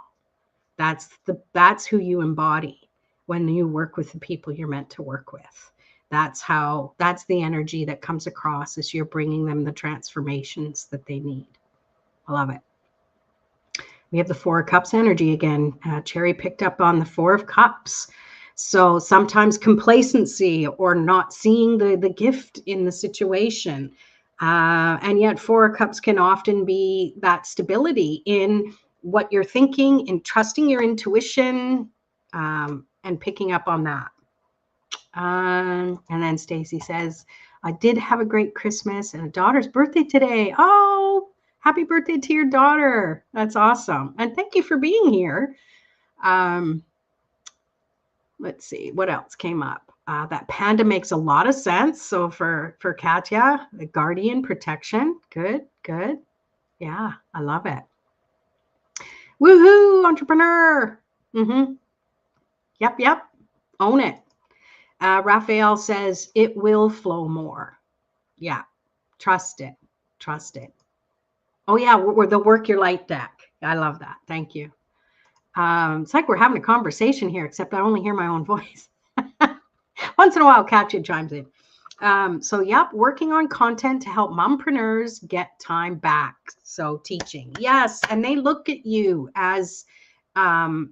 [SPEAKER 1] That's who you embody when you work with the people you're meant to work with. That's the energy that comes across as you're bringing them the transformations that they need. I love it. We have the Four of Cups energy again. Cherry picked up on the Four of Cups. So sometimes complacency or not seeing the gift in the situation. And yet Four of Cups can often be that stability in what you're thinking, in trusting your intuition, and picking up on that. And then Stacy says, I did have a great Christmas and a daughter's birthday today. Oh, happy birthday to your daughter. That's awesome. And thank you for being here. Let's see what else came up. That panda makes a lot of sense. So for Katya, the guardian protection. Good. Yeah, I love it. Woohoo, entrepreneur. Yep. Own it. Raphael says it will flow more. Yeah, trust it. Trust it. Oh yeah, the work your light deck. I love that. Thank you. It's like we're having a conversation here, except I only hear my own voice. Once in a while, Katya chimes in. So, yep, working on content to help mompreneurs get time back. So, teaching, yes, and they look at you as the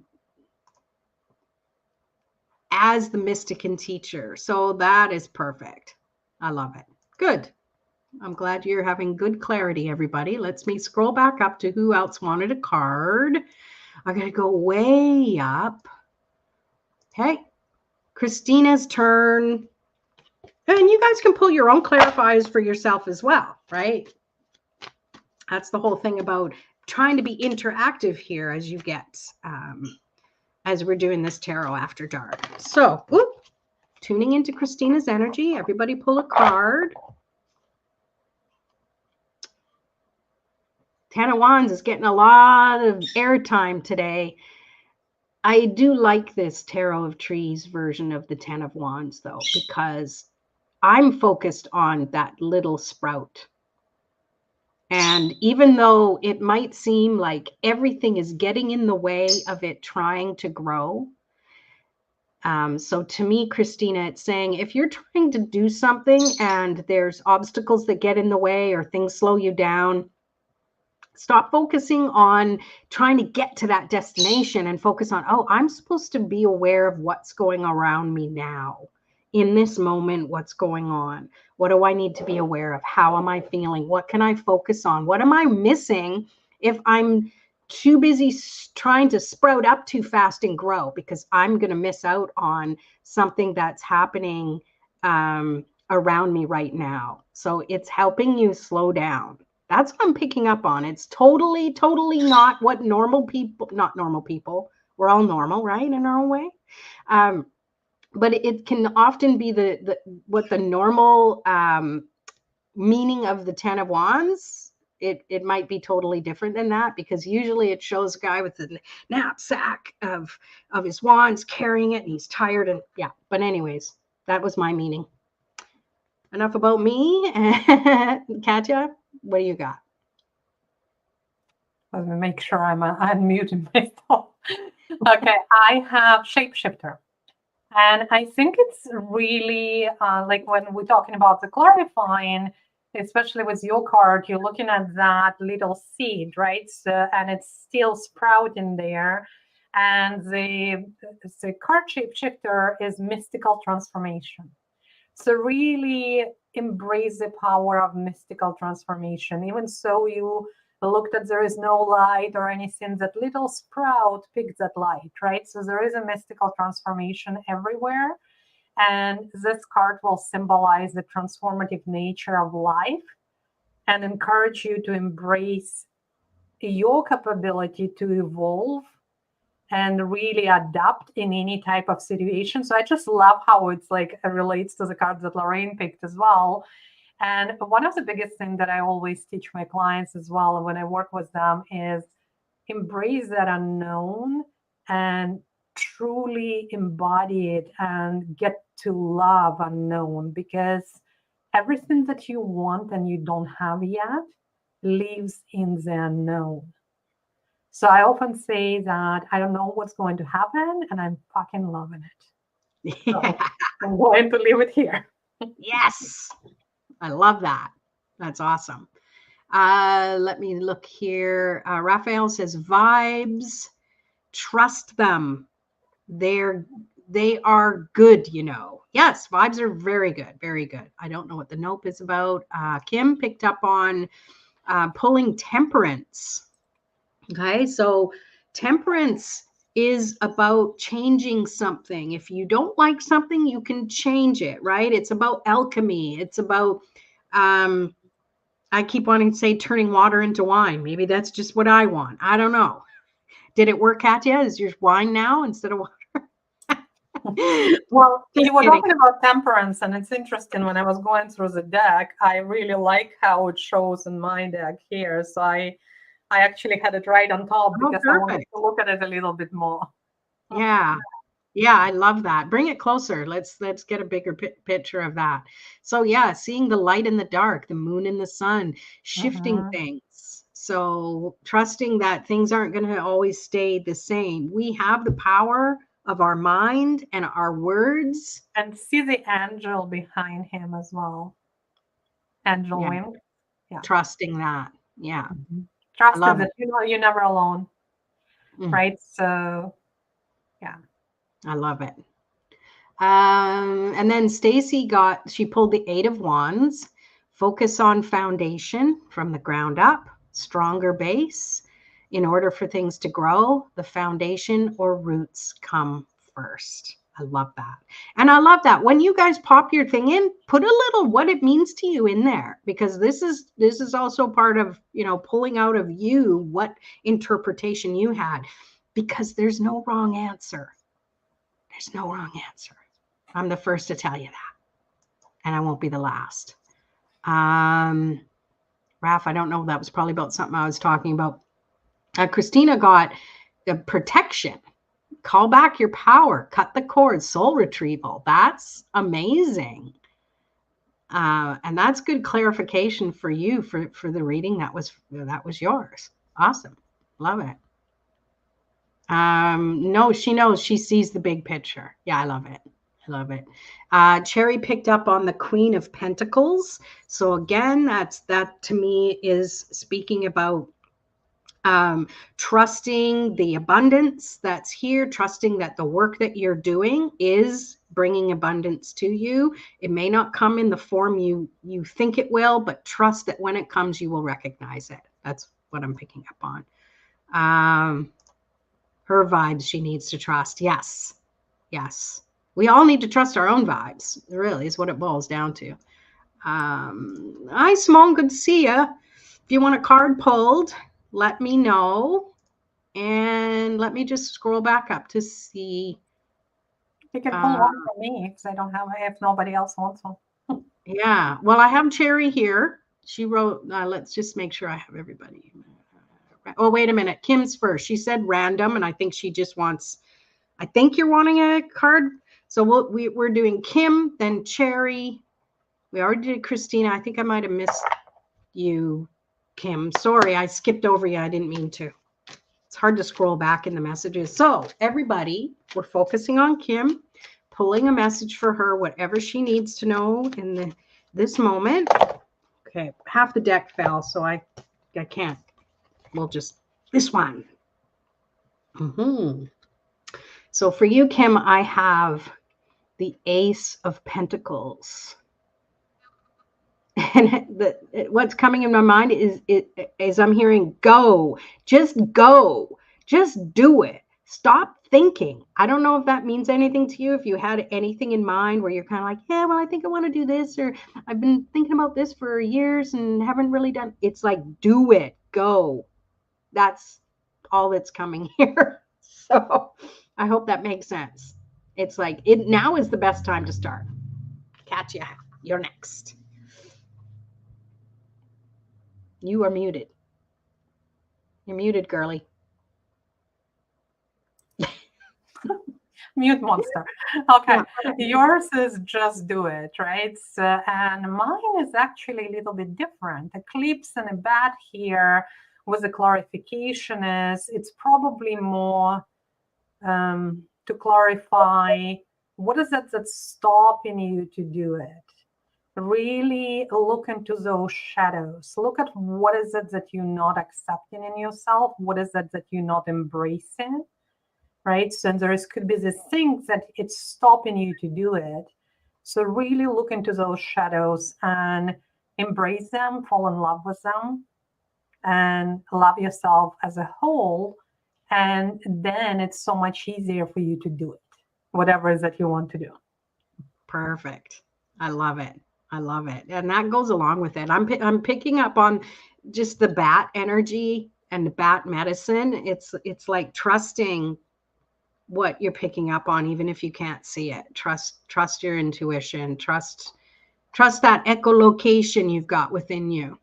[SPEAKER 1] mystic and teacher. So that is perfect. I love it. Good. I'm glad you're having good clarity, everybody. Let's me scroll back up to who else wanted a card. I gotta go way up. Hey, Christina's turn. And you guys can pull your own clarifiers for yourself as well, right? That's the whole thing about trying to be interactive here as you get, as we're doing this tarot after dark. So, tuning into Christina's energy. Everybody pull a card. Ten of Wands is getting a lot of airtime today. I do like this Tarot of Trees version of the Ten of Wands, though, because I'm focused on that little sprout. And even though it might seem like everything is getting in the way of it trying to grow, so to me, Christina, it's saying if you're trying to do something and there's obstacles that get in the way or things slow you down, stop focusing on trying to get to that destination and focus on, oh, I'm supposed to be aware of what's going around me now. In this moment, what's going on? What do I need to be aware of? How am I feeling? What can I focus on? What am I missing if I'm too busy trying to sprout up too fast and grow? Because I'm going to miss out on something that's happening around me right now. So it's helping you slow down. That's what I'm picking up on. It's totally not what not normal people. We're all normal, right? In our own way. But it can often be what the normal meaning of the Ten of Wands. It might be totally different than that, because usually it shows a guy with the knapsack of his wands carrying it and he's tired and yeah. But anyways, that was my meaning. Enough about me. Katya, what do you got?
[SPEAKER 2] Let me make sure I'm unmuting myself. Okay, I have Shapeshifter. And I think it's really like when we're talking about the clarifying, especially with your card, you're looking at that little seed, right? So, and it's still sprouting there. And the card Shapeshifter is mystical transformation. So really embrace the power of mystical transformation. Even so you looked at there is no light or anything, that little sprout picked that light, right? So there is a mystical transformation everywhere. And this card will symbolize the transformative nature of life and encourage you to embrace your capability to evolve and really adapt in any type of situation. So I just love how it's like it relates to the cards that Lorraine picked as well. And one of the biggest things that I always teach my clients as well when I work with them is embrace that unknown and truly embody it and get to love unknown, because everything that you want and you don't have yet lives in the unknown. So I often say that I don't know what's going to happen and I'm fucking loving it. So I'm going to leave it here.
[SPEAKER 1] Yes. I love that. That's awesome. Let me look here. Raphael says vibes, trust them. They are good, you know. Yes, vibes are very good. Very good. I don't know what the nope is about. Kim picked up on pulling temperance. Okay, so temperance is about changing something. If you don't like something, you can change it, right? It's about alchemy. It's about, I keep wanting to say turning water into wine. Maybe that's just what I want. I don't know. Did it work, Katya? Is yours wine now instead of water?
[SPEAKER 2] Well, you were talking about temperance, and it's interesting. When I was going through the deck, I really like how it shows in my deck here. So I actually had it right on top because I wanted to look at it a little bit more.
[SPEAKER 1] Yeah. Yeah, I love that. Bring it closer. Let's get a bigger picture of that. So yeah, seeing the light in the dark, the moon and the sun, shifting
[SPEAKER 2] Mhm.
[SPEAKER 1] things. So trusting that things aren't going to always stay the same. We have the power of our mind and our words.
[SPEAKER 2] And see the angel behind him as well. Angel
[SPEAKER 1] Yeah,
[SPEAKER 2] wing. Yeah.
[SPEAKER 1] trusting that. Yeah,
[SPEAKER 2] Mhm.
[SPEAKER 1] I
[SPEAKER 2] Trusted
[SPEAKER 1] love
[SPEAKER 2] that
[SPEAKER 1] it.
[SPEAKER 2] you're never alone,
[SPEAKER 1] Mm,
[SPEAKER 2] right? So yeah.
[SPEAKER 1] I love it. And then she pulled the Eight of Wands, focus on foundation from the ground up, stronger base. In order for things to grow, the foundation or roots come first. I love that. And I love that when you guys pop your thing in, put a little what it means to you in there, because this is also part of, pulling out of you what interpretation you had, because there's no wrong answer. There's no wrong answer. I'm the first to tell you that, and I won't be the last. Um, Raph, I don't know. That was probably about something I was talking about. Christina got the protection. Call back your power. Cut the cord. Soul retrieval. That's amazing. And that's good clarification for you for the reading that was yours. Awesome. Love it. No, she knows. She sees the big picture. Yeah, I love it. I love it. Cherry picked up on the Queen of Pentacles. So again, that to me is speaking about trusting the abundance that's here, trusting that the work that you're doing is bringing abundance to you. It may not come in the form you think it will, but trust that when it comes, you will recognize it. That's what I'm picking up on. Her vibes she needs to trust. Yes. Yes. We all need to trust our own vibes, really, is what it boils down to. Hi, Simone. Good to see you. If you want a card pulled, let me know. And let me just scroll back up to see.
[SPEAKER 2] You can pull one for me because I don't have if nobody else wants one.
[SPEAKER 1] Yeah. Well, I have Cherry here. She wrote, let's just make sure I have everybody. Oh, wait a minute. Kim's first. She said random, and I think she just wants, I think you're wanting a card. So we're doing Kim, then Cherry. We already did Christina. I think I might have missed you, Kim. Sorry, I skipped over you. I didn't mean to. It's hard to scroll back in the messages. So everybody, we're focusing on Kim, pulling a message for her, whatever she needs to know in this moment. Okay, half the deck fell, so I can't. We'll just, this one. So for you, Kim, I have the Ace of Pentacles. And what's coming in my mind is I'm hearing go, just do it. Stop thinking. I don't know if that means anything to you. If you had anything in mind where you're kind of like, yeah, well, I think I want to do this, or I've been thinking about this for years and haven't really done. It's like, do it, go. That's all that's coming here. So I hope that makes sense. It's like now is the best time to start. Katya, you're next. You are muted. You're muted, girly.
[SPEAKER 2] Mute monster. Okay. Yeah. Yours is just do it, right? So, and mine is actually a little bit different. Eclipse and a bat here with the clarification is it's probably more to clarify what is it that's stopping you to do it. Really look into those shadows. Look at what is it that you're not accepting in yourself. What is it that you're not embracing? Right? So there could be these things that it's stopping you to do it. So really look into those shadows and embrace them, fall in love with them, and love yourself as a whole. And then it's so much easier for you to do it, whatever it is that you want to do.
[SPEAKER 1] Perfect. I love it. I love it. And that goes along with it. I'm picking up on just the bat energy and the bat medicine. It's like trusting what you're picking up on, even if you can't see it. Trust your intuition. Trust that echolocation you've got within you.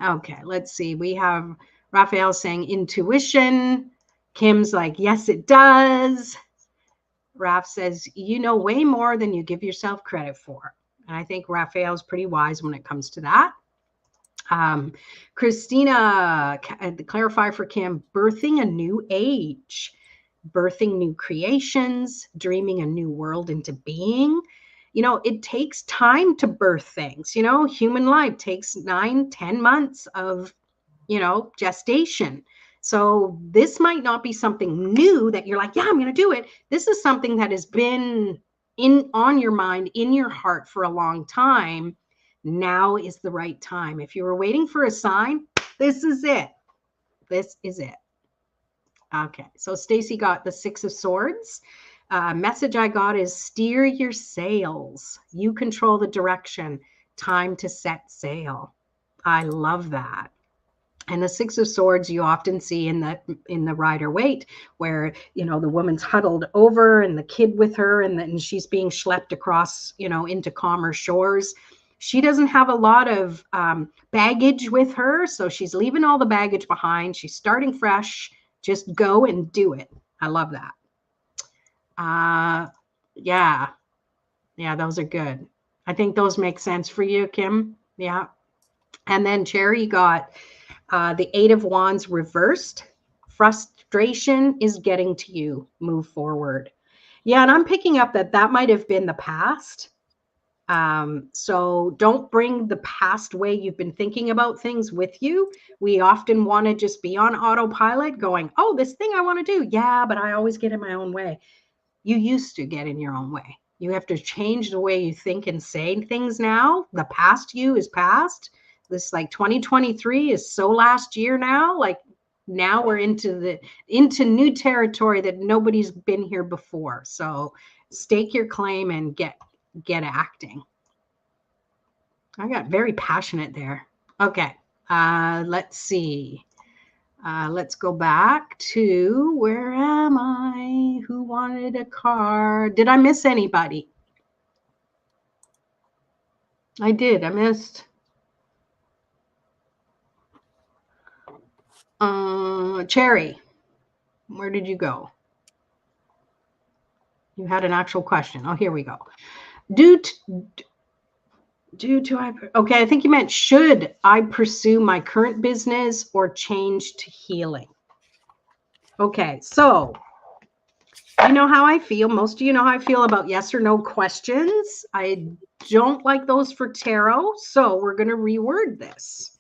[SPEAKER 1] Okay, let's see. We have Raphael saying intuition. Kim's like, yes, it does. Raph says, you know way more than you give yourself credit for. And I think Raphael's pretty wise when it comes to that. Christina, clarify for Kim, birthing a new age, birthing new creations, dreaming a new world into being. You know, it takes time to birth things. You know, human life takes 9-10 months of, you know, gestation. So this might not be something new that you're like, yeah, I'm going to do it. This is something that has been on your mind, in your heart for a long time. Now is the right time. If you were waiting for a sign, this is it. This is it. Okay, so Stacy got the 6 of Swords. Message I got is steer your sails. You control the direction. Time to set sail. I love that. And the 6 of Swords you often see in the Rider-Waite, where, you know, the woman's huddled over and the kid with her, and then she's being schlepped across, you know, into calmer shores. She doesn't have a lot of baggage with her, so she's leaving all the baggage behind. She's starting fresh. Just go and do it. I love that. Yeah, those are good. I think those make sense for you, Kim. Yeah. And then Cherry got the 8 of Wands reversed. Frustration is getting to you. Move forward. Yeah, and I'm picking up that might have been the past. So don't bring the past way you've been thinking about things with you. We often want to just be on autopilot going, oh, this thing I want to do. Yeah, but I always get in my own way. You used to get in your own way. You have to change the way you think and say things now. The past you is past. This like 2023 is so last year now. Like now we're into new territory that nobody's been here before. So stake your claim and get acting. I got very passionate there. Okay. Let's see. Let's go back to, where am I? Who wanted a card? Did I miss anybody? I did. I missed. Cherry, where did you go? You had an actual question. Oh, here we go. Okay, I think you meant, should I pursue my current business or change to healing? Okay, so you know how I feel. Most of you know how I feel about yes or no questions. I don't like those for tarot, so we're going to reword this.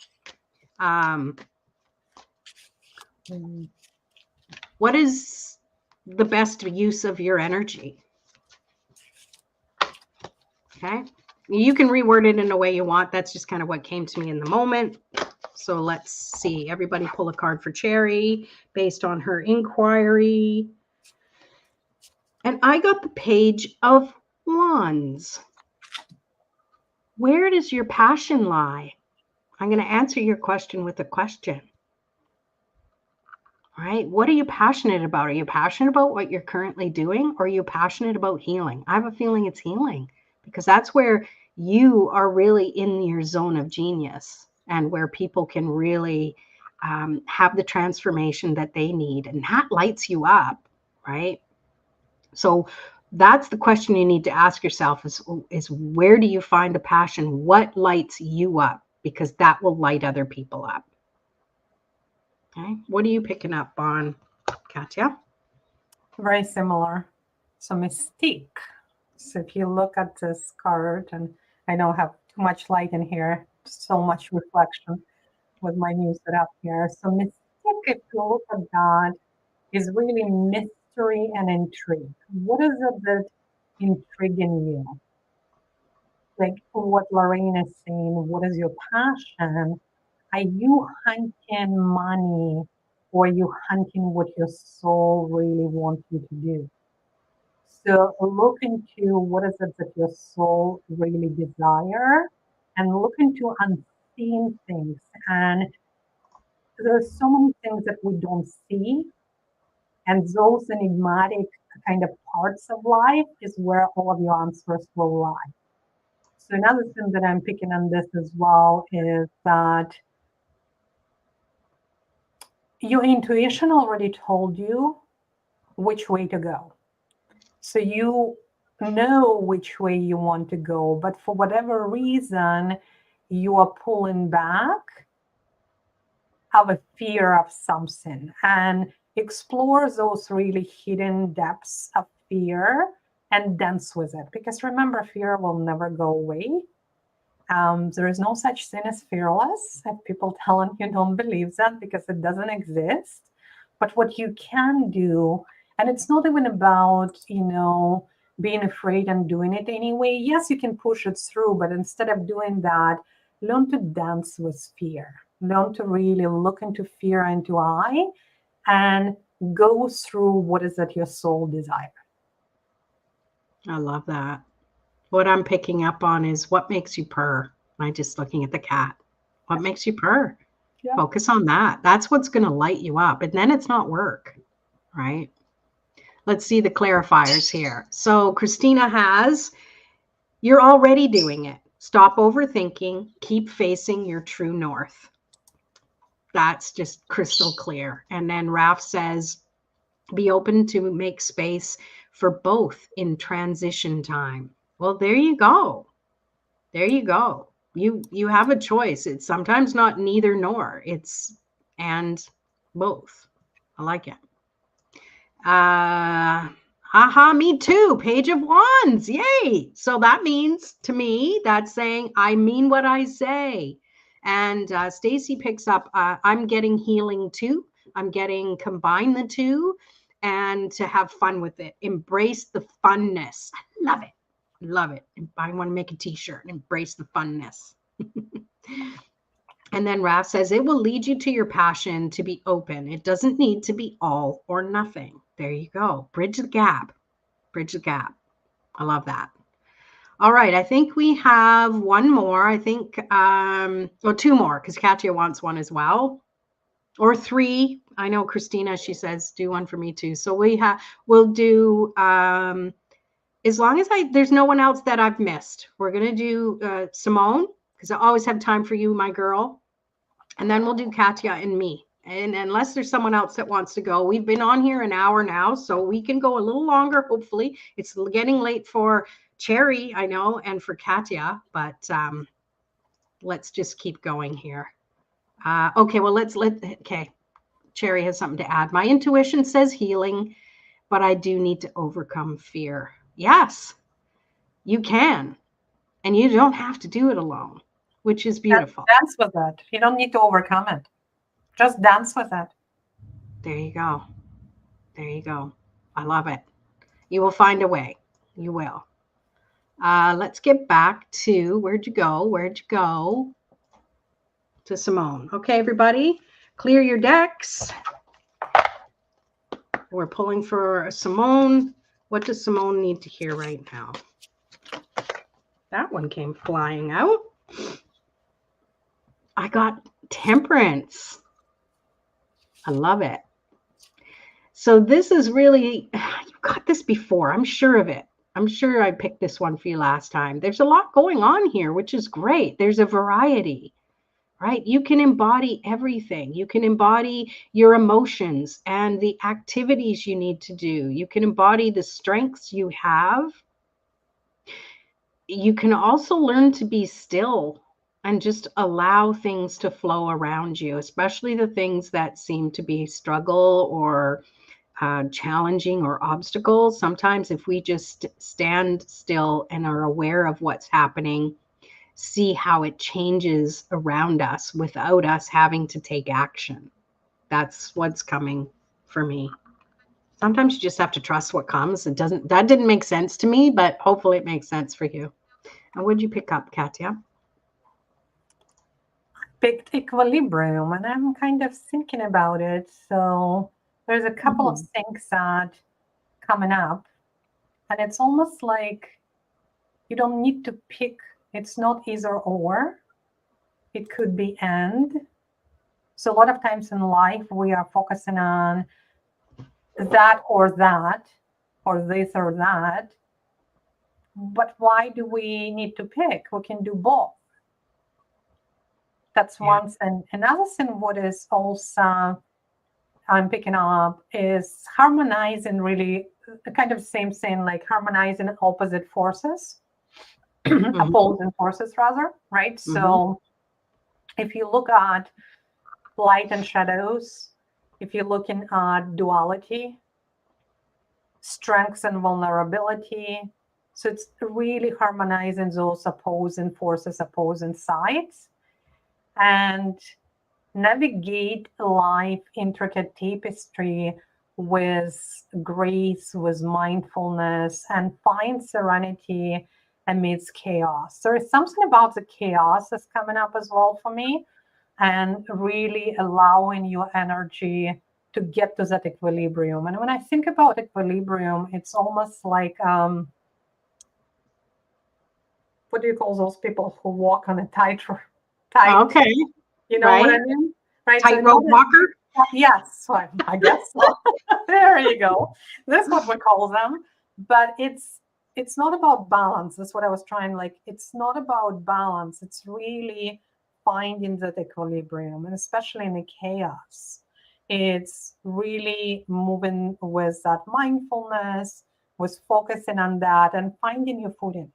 [SPEAKER 1] What is the best use of your energy? Okay. You can reword it in a way you want. That's just kind of what came to me in the moment. So let's see. Everybody pull a card for Cherry based on her inquiry. And I got the Page of Wands. Where does your passion lie? I'm going to answer your question with a question. All right. What are you passionate about? Are you passionate about what you're currently doing, or are you passionate about healing? I have a feeling it's healing, because that's where you are really in your zone of genius, and where people can really have the transformation that they need, and that lights you up, right? So that's the question you need to ask yourself is where do you find the passion? What lights you up? Because that will light other people up. Okay. What are you picking up on, Katya?
[SPEAKER 2] Very similar. So mystique. So if you look at this card, and I know I have too much light in here, so much reflection with my new setup here. So mystique, if you look at that, is really mystery and intrigue. What is it that intriguing you? Like what Lorraine is saying, what is your passion? Are you hunting money, or are you hunting what your soul really wants you to do? So look into what is it that your soul really desire, and look into unseen things. And there's so many things that we don't see, and those enigmatic kind of parts of life is where all of your answers will lie. So another thing that I'm picking on this as well is that your intuition already told you which way to go. So you know which way you want to go, but for whatever reason, you are pulling back, have a fear of something, and explore those really hidden depths of fear and dance with it. Because remember, fear will never go away. There is no such thing as fearless. If people telling you don't believe that because it doesn't exist. But what you can do, and it's not even about, being afraid and doing it anyway. Yes, you can push it through, but instead of doing that, learn to dance with fear. Learn to really look into fear into eye and go through what is it your soul desires.
[SPEAKER 1] I love that. What I'm picking up on is what makes you purr. I'm just looking at the cat. What makes you purr?
[SPEAKER 2] Yeah.
[SPEAKER 1] Focus on that. That's what's going to light you up. And then it's not work, right? Let's see the clarifiers here. So Christina has, you're already doing it. Stop overthinking. Keep facing your true north. That's just crystal clear. And then Raf says, be open to make space for both in transition time. Well, there you go. There you go. You have a choice. It's sometimes not neither nor. It's and both. I like it. Haha, me too. Page of Wands. Yay. So that means to me, that's saying I mean what I say. And Stacy picks up, I'm getting healing too. I'm getting combine the two and to have fun with it. Embrace the funness. I love it. Love it. I want to make a t-shirt. Embrace the funness. And then Raf says, it will lead you to your passion to be open. It doesn't need to be all or nothing. There you go. Bridge the gap. Bridge the gap. I love that. All right. I think we have one more. I think, well, two more because Katya wants one as well. Or three. I know Christina, she says, do one for me too. So we'll do, as long as there's no one else that I've missed. We're going to do Simone because I always have time for you, my girl. And then we'll do Katya and me. And unless there's someone else that wants to go, we've been on here an hour now, so we can go a little longer, hopefully. It's getting late for Cherry, I know, and for Katya, but let's just keep going here. Okay, well, okay. Cherry has something to add. My intuition says healing, but I do need to overcome fear. Yes, you can. And you don't have to do it alone, which is beautiful.
[SPEAKER 2] Dance with it. You don't need to overcome it. Just dance with it.
[SPEAKER 1] There you go. There you go. I love it. You will find a way. You will. Let's get back to where'd you go? Where'd you go? To Simone. Okay, everybody, clear your decks. We're pulling for Simone. What does Simone need to hear right now? That one came flying out. I got Temperance. I love it. So this is really, you got this before. I'm sure of it. I'm sure I picked this one for you last time. There's a lot going on here, which is great. There's a variety, right? You can embody everything. You can embody your emotions and the activities you need to do. You can embody the strengths you have. You can also learn to be still and just allow things to flow around you, especially the things that seem to be struggle or challenging or obstacles. Sometimes if we just stand still and are aware of what's happening, see how it changes around us without us having to take action. That's what's coming for me. Sometimes you just have to trust what comes. That didn't make sense to me, but hopefully it makes sense for you. And what did you pick up, Katya?
[SPEAKER 2] Picked equilibrium, and I'm kind of thinking about it. So there's a couple of things that coming up, and it's almost like you don't need to pick. It's not either or. It could be and. So a lot of times in life, we are focusing on that, or this or that. But why do we need to pick? We can do both. That's one thing. Another thing, what is also I'm picking up is harmonizing really kind of same thing, like harmonizing opposite forces,
[SPEAKER 1] Mm-hmm.
[SPEAKER 2] opposing forces rather, right?
[SPEAKER 1] Mm-hmm.
[SPEAKER 2] So if you look at light and shadows, if you're looking at duality, strengths and vulnerability, so it's really harmonizing those opposing forces, opposing sides, and navigate life intricate tapestry with grace, with mindfulness, and find serenity amidst chaos. There is something about the chaos that's coming up as well for me, and really allowing your energy to get to that equilibrium. And when I think about equilibrium, it's almost like what do you call those people who walk on a tight,
[SPEAKER 1] Okay.
[SPEAKER 2] you know
[SPEAKER 1] Right.
[SPEAKER 2] what I mean? Right.
[SPEAKER 1] Tightrope walker.
[SPEAKER 2] Yes, well, I guess so. There you go. That's what we call them. But it's not about balance. That's what I was trying. Like, it's not about balance. It's really finding that equilibrium, and especially in the chaos. It's really moving with that mindfulness, with focusing on that, and finding your footing.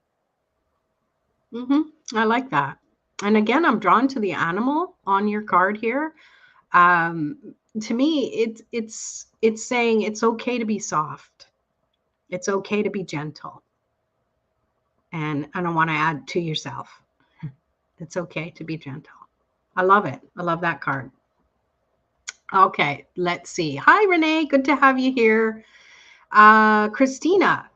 [SPEAKER 1] Mm-hmm. I like that. And again, I'm drawn to the animal on your card here. To me, it's saying it's okay to be soft. It's okay to be gentle. And I don't want to add to yourself. It's okay to be gentle. I love it. I love that card. Okay, let's see. Hi, Renee. Good to have you here. Christina,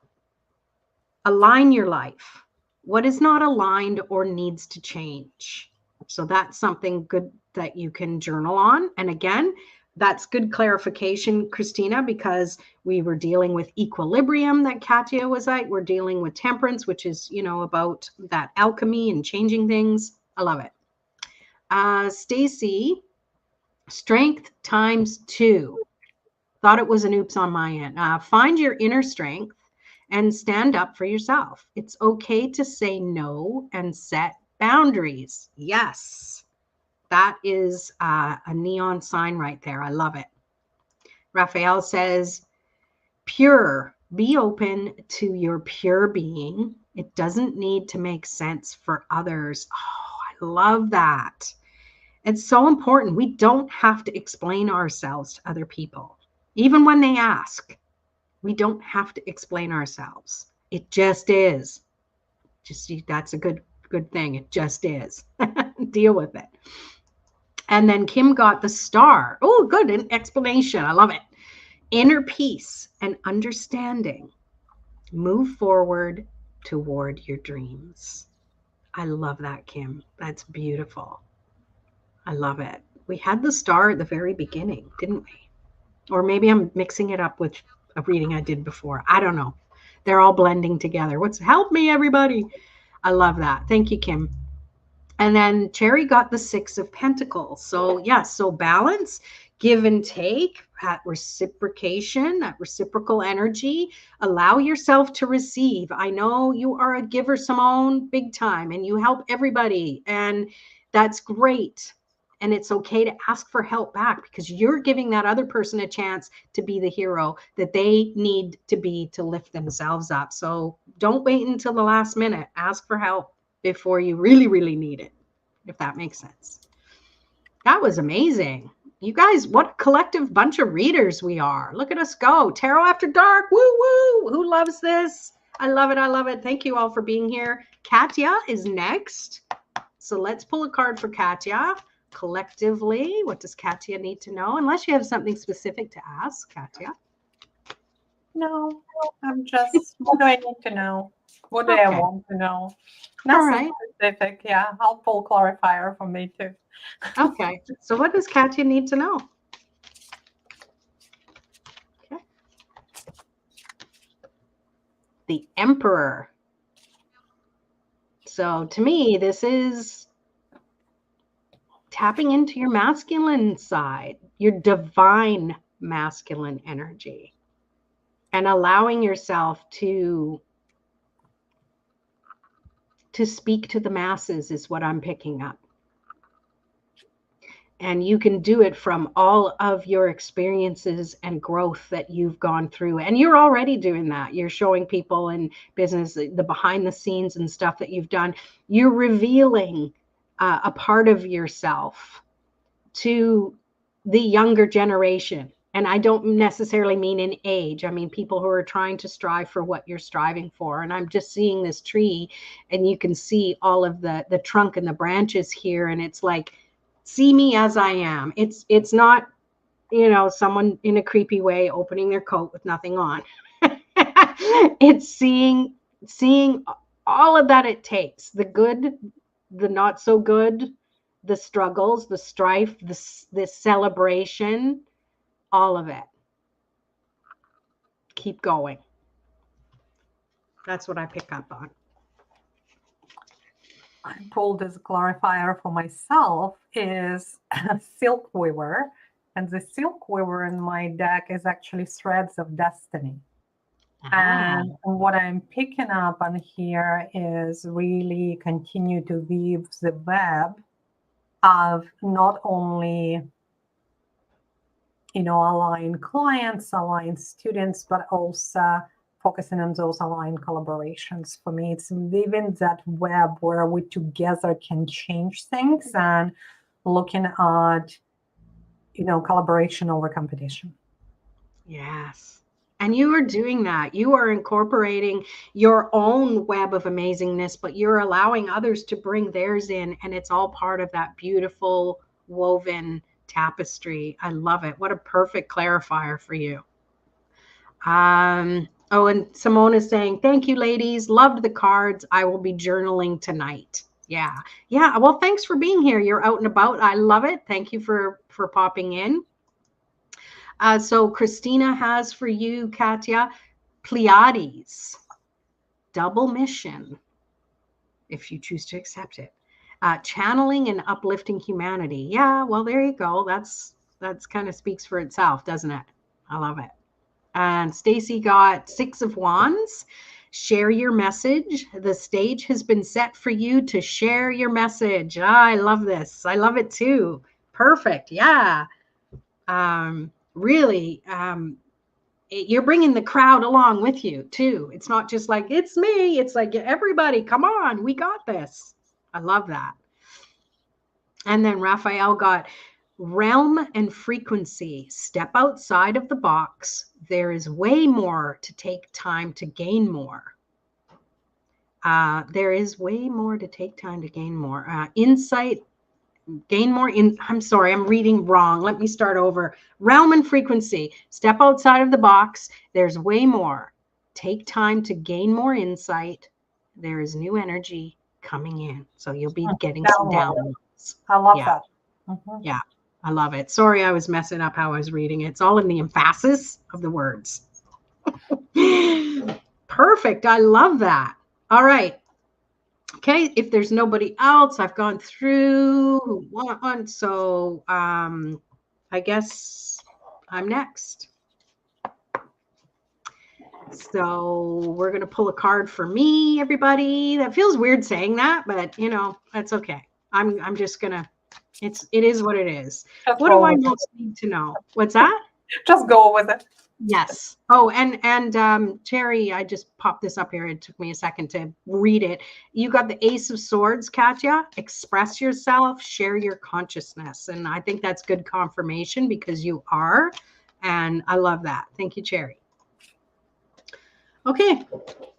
[SPEAKER 1] align your life. What is not aligned or needs to change? So that's something good that you can journal on. And again, that's good clarification, Christina, because we were dealing with equilibrium that Katya was like. We're dealing with temperance, which is, about that alchemy and changing things. I love it. Stacy, strength times 2. Thought it was an oops on my end. Find your inner strength and stand up for yourself. It's okay to say no and set boundaries. Yes, that is a neon sign right there. I love it. Raphael says, pure, be open to your pure being. It doesn't need to make sense for others. Oh, I love that. It's so important. We don't have to explain ourselves to other people. Even when they ask, we don't have to explain ourselves. It just is. That's a good thing. It just is. Deal with it. And then Kim got the star. Oh, good. An explanation. I love it. Inner peace and understanding. Move forward toward your dreams. I love that, Kim. That's beautiful. I love it. We had the star at the very beginning, didn't we? Or maybe I'm mixing it up with a reading I did before. I don't know. They're all blending together. Help me, everybody. I love that. Thank you, Kim. And then Cherry got the 6 of Pentacles. So, yes, so balance, give and take, that reciprocation, that reciprocal energy. Allow yourself to receive. I know you are a giver, Simone, big time, and you help everybody. And that's great. And it's okay to ask for help back because you're giving that other person a chance to be the hero that they need to be to lift themselves up. So don't wait until the last minute. Ask for help before you really, really need it, if that makes sense. That was amazing. You guys, what a collective bunch of readers we are. Look at us go. Tarot After Dark. Woo, woo. Who loves this? I love it. I love it. Thank you all for being here. Katya is next. So let's pull a card for Katya. Collectively, what does Katya need to know? Unless you have something specific to ask, Katya.
[SPEAKER 2] No, I'm just, what do I need to know? What do I want to know? Nothing specific. Yeah, I'll pull clarifier for me too.
[SPEAKER 1] Okay, so what does Katya need to know? Okay. The Emperor. So to me, this is tapping into your masculine side, your divine masculine energy, and allowing yourself to speak to the masses is what I'm picking up. And you can do it from all of your experiences and growth that you've gone through. And you're already doing that. You're showing people in business the behind the scenes and stuff that you've done. You're revealing a part of yourself to the younger generation. And I don't necessarily mean in age. I mean people who are trying to strive for what you're striving for. And I'm just seeing this tree, and you can see all of the trunk and the branches here. And it's like, see me as I am. It's not, someone in a creepy way opening their coat with nothing on. It's seeing all of that it takes, the good, the not so good, the struggles, the strife, the celebration, all of it. Keep going. That's what I pick up on.
[SPEAKER 2] I pulled as a clarifier for myself is silk weaver. And the silk weaver in my deck is actually threads of destiny. And what I'm picking up on here is really continue to weave the web of not only, aligned clients, aligned students, but also focusing on those aligned collaborations. For me, it's weaving that web where we together can change things and looking at, collaboration over competition.
[SPEAKER 1] Yes. And you are doing that. You are incorporating your own web of amazingness, but you're allowing others to bring theirs in. And it's all part of that beautiful woven tapestry. I love it. What a perfect clarifier for you. Oh, and Simone is saying, thank you, ladies. Loved the cards. I will be journaling tonight. Yeah. Yeah. Well, thanks for being here. You're out and about. I love it. Thank you for popping in. So Christina has for you, Katya, Pleiades, double mission, if you choose to accept it. Channeling and uplifting humanity. Yeah, well, there you go. That's kind of speaks for itself, doesn't it? I love it. And Stacy got 6 of Wands. Share your message. The stage has been set for you to share your message. I love this. I love it too. Perfect. Yeah. Really, you're bringing the crowd along with you too. It's not just like, it's me. It's like, everybody, come on, we got this. I love that. And then Raphael got realm and frequency. Step outside of the box. There is way more to take time to gain more. There is way more to take time to gain more. Insight, gain more in, I'm sorry, I'm reading wrong. Let me start over. Realm and frequency. Step outside of the box. There's way more. Take time to gain more insight. There is new energy coming in. So you'll be getting some downloads.
[SPEAKER 2] I love that.
[SPEAKER 1] Mm-hmm. Yeah, I love it. Sorry, I was messing up how I was reading it. It's all in the emphasis of the words. Perfect. I love that. All right. Okay, if there's nobody else, I've gone through who want one. So I guess I'm next. So we're going to pull a card for me, everybody. That feels weird saying that, but that's okay. I'm just going to, it is what it is. What do I most need to know? What's that?
[SPEAKER 2] Just go with it.
[SPEAKER 1] Yes. Oh, and Terry, I just popped this up here. It took me a second to read it. You got the Ace of Swords, Katya. Express yourself, share your consciousness. And I think that's good confirmation because you are. And I love that. Thank you, Cherry. Okay.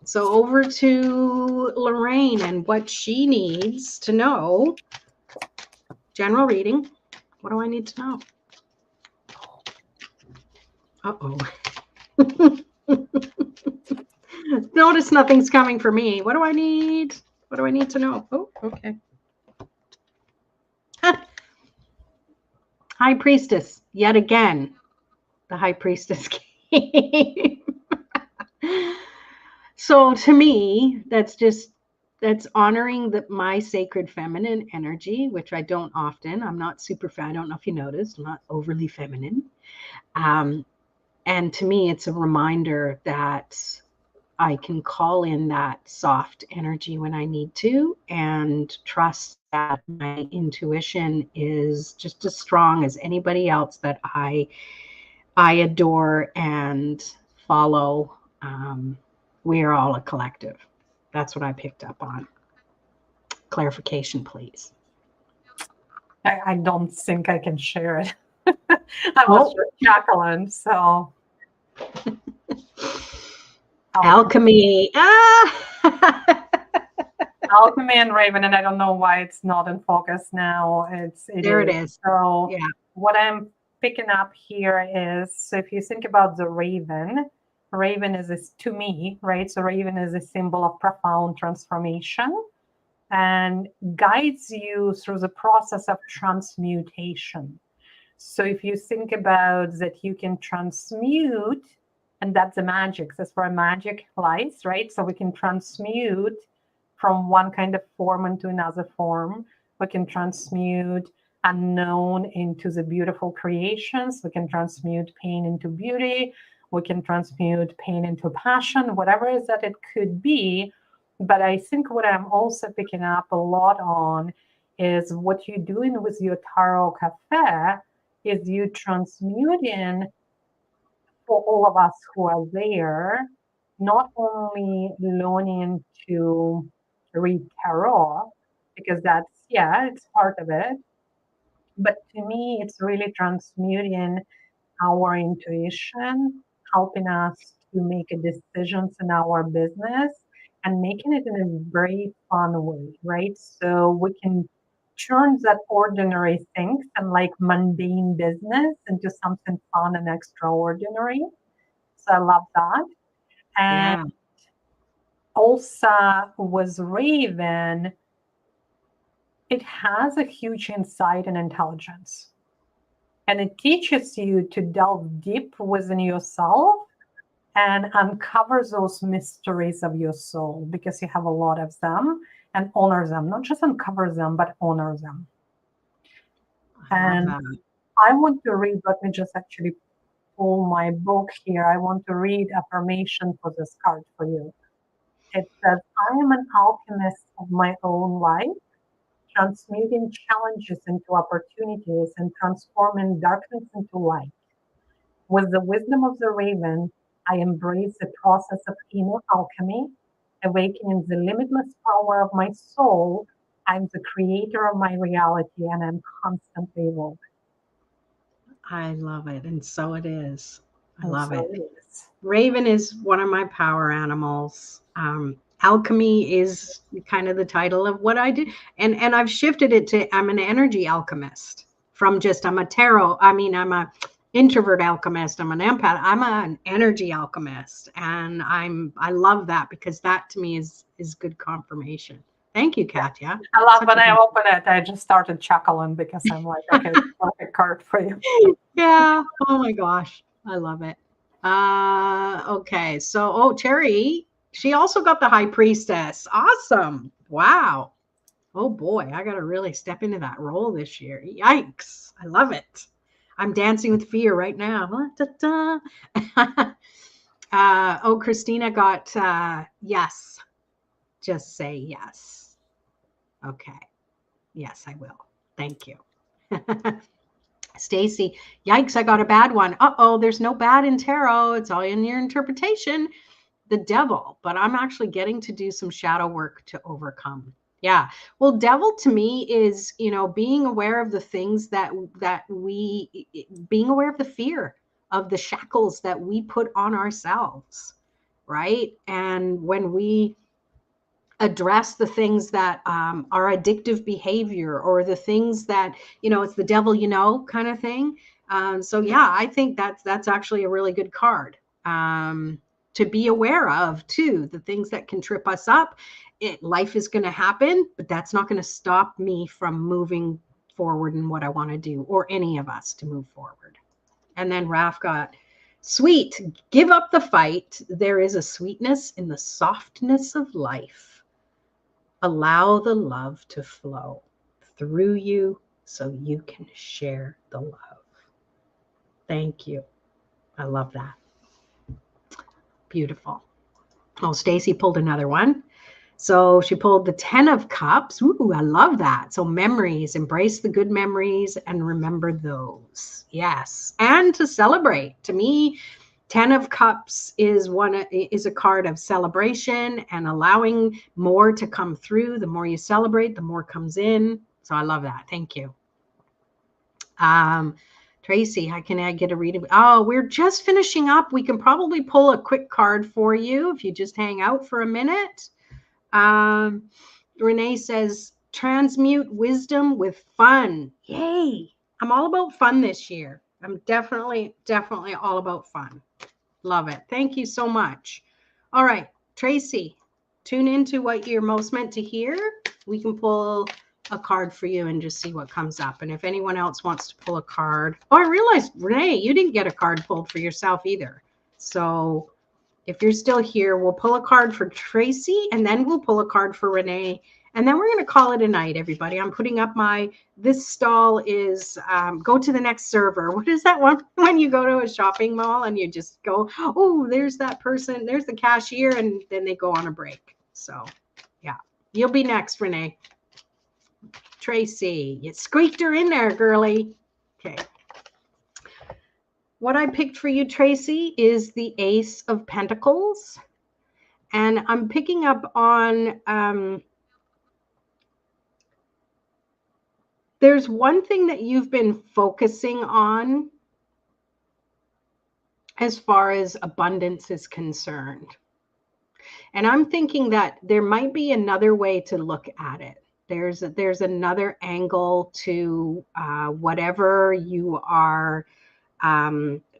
[SPEAKER 1] So over to Lorraine and what she needs to know. General reading. What do I need to know? Uh-oh. Notice nothing's coming for me. What do I need? What do I need to know? Oh, okay. High Priestess, yet again. The High Priestess came. So to me, that's honoring my sacred feminine energy, which I don't often. I'm not super, I don't know if you noticed, I'm not overly feminine. And to me, it's a reminder that I can call in that soft energy when I need to and trust that my intuition is just as strong as anybody else that I adore and follow. We are all a collective. That's what I picked up on. Clarification, please.
[SPEAKER 2] I don't think I can share it. I was
[SPEAKER 1] Oh,
[SPEAKER 2] just chuckling. So
[SPEAKER 1] alchemy. Ah!
[SPEAKER 2] Alchemy and Raven, and I don't know why it's not in focus now. It
[SPEAKER 1] There it
[SPEAKER 2] is.
[SPEAKER 1] is.
[SPEAKER 2] So
[SPEAKER 1] Yeah.
[SPEAKER 2] what I'm picking up here is, so if you think about the Raven, Raven is this to me, right? So Raven is a symbol of profound transformation and guides you through the process of transmutation. So if you think about that, you can transmute, and that's the magic. That's where magic lies, right? So we can transmute from one kind of form into another form. We can transmute unknown into the beautiful creations. We can transmute pain into beauty. We can transmute pain into passion, whatever it is that it could be. But I think what I'm also picking up a lot on is what you're doing with your Tarot Cafe is you transmuting for all of us who are there, not only learning to read tarot, because that's, yeah, it's part of it, but to me, it's really transmuting our intuition, helping us to make decisions in our business and making it in a very fun way, right? So we can turn that ordinary things and like mundane business into something fun and extraordinary. So I love that. And
[SPEAKER 1] Yeah.
[SPEAKER 2] also with Raven, it has a huge insight and intelligence. And it teaches you to delve deep within yourself and uncover those mysteries of your soul because you have a lot of them and honor them, not just uncover them, but honor them.
[SPEAKER 1] I love
[SPEAKER 2] And
[SPEAKER 1] that.
[SPEAKER 2] I want to read, let me just actually pull my book here. I want to read affirmation for this card for you. It says, I am an alchemist of my own life, transmuting challenges into opportunities and transforming darkness into light. With the wisdom of the raven, I embrace the process of inner alchemy, awakening the limitless power of my soul. I'm the creator of my reality and I'm constantly evolving.
[SPEAKER 1] I love it. And so it is. I
[SPEAKER 2] And
[SPEAKER 1] love
[SPEAKER 2] so
[SPEAKER 1] it.
[SPEAKER 2] it is.
[SPEAKER 1] Raven is one of my power animals. Alchemy is kind of the title of what I do. And I've shifted it to I'm an energy alchemist from just I'm a tarot. I mean, I'm a introvert alchemist. I'm an empath. I'm an energy alchemist. And I love that because that to me is good confirmation. Thank you, Katya.
[SPEAKER 2] I love
[SPEAKER 1] Such
[SPEAKER 2] when
[SPEAKER 1] a
[SPEAKER 2] I
[SPEAKER 1] good
[SPEAKER 2] open it, I just started chuckling because I'm like, okay, perfect card for you.
[SPEAKER 1] yeah. Oh my gosh. I love it. Okay. So, oh, Terry, she also got the high priestess. Awesome. Wow. Oh boy, I got to really step into that role this year. Yikes. I love it. I'm dancing with fear right now. Oh, Christina got yes. Just say yes. Okay. Yes, I will. Thank you. Stacy, yikes, I got a bad one. Uh-oh, there's no bad in tarot. It's all in your interpretation. The devil, but I'm actually getting to do some shadow work to overcome. Yeah. Well, devil to me is, being aware of the things that we being aware of the fear of the shackles that we put on ourselves, right? And when we address the things that are addictive behavior or the things that it's the devil kind of thing. So yeah, I think that's actually a really good card to be aware of too, the things that can trip us up. Life is going to happen, but that's not going to stop me from moving forward in what I want to do, or any of us to move forward. And then Raf got sweet, give up the fight, there is a sweetness in the softness of life. Allow the love to flow through you so you can share the love. Thank you. I love that. Beautiful. Oh, Stacy pulled another one. So she pulled the 10 of cups. Ooh, I love that. So memories, embrace the good memories and remember those. Yes. And to celebrate. To me, 10 of cups is a card of celebration and allowing more to come through. The more you celebrate, the more comes in. So I love that. Thank you. Tracy, how can I get a reading? Oh, we're just finishing up. We can probably pull a quick card for you if you just hang out for a minute. Renee says, transmute wisdom with fun. Yay. I'm all about fun this year. I'm definitely all about fun. Love it. Thank you so much. All right, Tracy, tune into what you're most meant to hear. We can pull a card for you and just see what comes up. And if anyone else wants to pull a card, oh, I realized, Renee, you didn't get a card pulled for yourself either. So if you're still here, we'll pull a card for Tracy and then we'll pull a card for Renee. And then we're going to call it a night, everybody. I'm putting up this stall is go to the next server. What is that one when you go to a shopping mall and you just go, oh, there's that person, there's the cashier, and then they go on a break. So yeah, you'll be next, Renee. Tracy, you squeaked her in there, girly. Okay. What I picked for you, Tracy, is the Ace of Pentacles. And I'm picking up on, there's one thing that you've been focusing on as far as abundance is concerned. And I'm thinking that there might be another way to look at it. There's another angle to whatever you are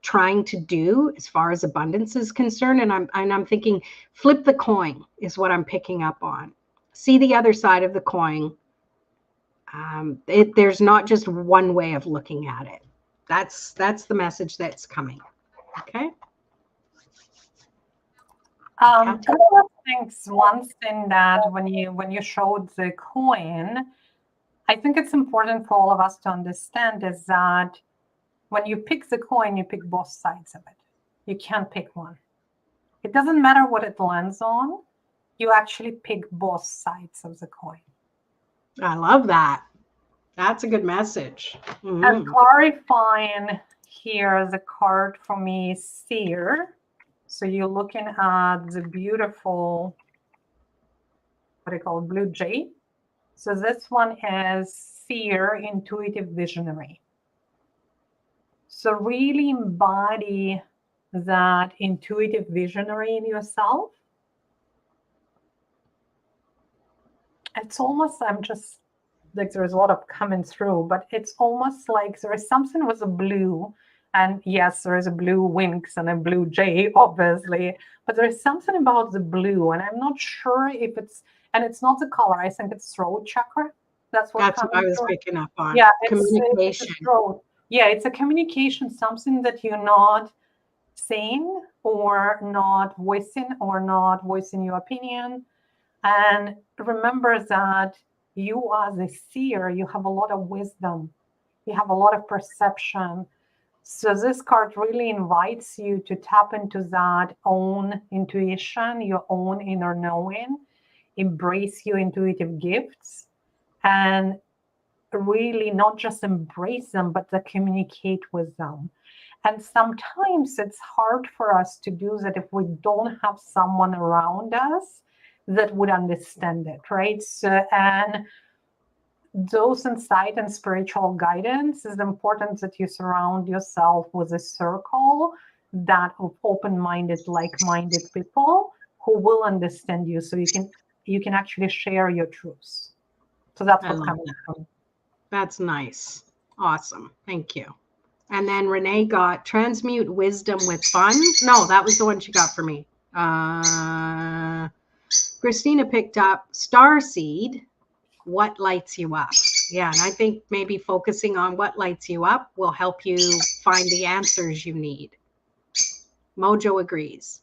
[SPEAKER 1] trying to do as far as abundance is concerned. And I'm thinking flip the coin is what I'm picking up on. See the other side of the coin. There's not just one way of looking at it. That's the message that's coming. Okay.
[SPEAKER 2] Couple of things. One thing that when you showed the coin, I think it's important for all of us to understand is that when you pick the coin, you pick both sides of it. You can't pick one. It doesn't matter what it lands on. You actually pick both sides of the coin.
[SPEAKER 1] I love that. That's a good message. Mm-hmm.
[SPEAKER 2] And clarifying here, the card for me is Seer. So you're looking at the beautiful, what do you call it, blue jay. So this one is Seer, intuitive visionary. So really embody that intuitive visionary in yourself. It's almost, I'm just like, there's a lot of coming through, but it's almost like there is something with a blue. And yes, there is a blue wings and a blue jay, obviously, but there is something about the blue, and I'm not sure if it's, and it's not the color. I think it's throat chakra. That's what
[SPEAKER 1] I was picking up on.
[SPEAKER 2] Yeah,
[SPEAKER 1] communication.
[SPEAKER 2] It's a throat. Yeah, it's a communication, something that you're not saying or not voicing your opinion. And remember that you are the seer. You have a lot of wisdom. You have a lot of perception. So this card really invites you to tap into that own intuition, your own inner knowing, embrace your intuitive gifts, and really not just embrace them, but to communicate with them. And sometimes it's hard for us to do that if we don't have someone around us that would understand it, right? So, and those insight and spiritual guidance is important that you surround yourself with a circle that of open-minded, like-minded people who will understand you, so you can actually share your truths. So that's what's coming from.
[SPEAKER 1] That's nice. Awesome. Thank you. And then Renee got transmute wisdom with fun. No, that was the one she got for me. Christina picked up Starseed. What lights you up? Yeah, and I think maybe focusing on what lights you up will help you find the answers you need. Mojo agrees.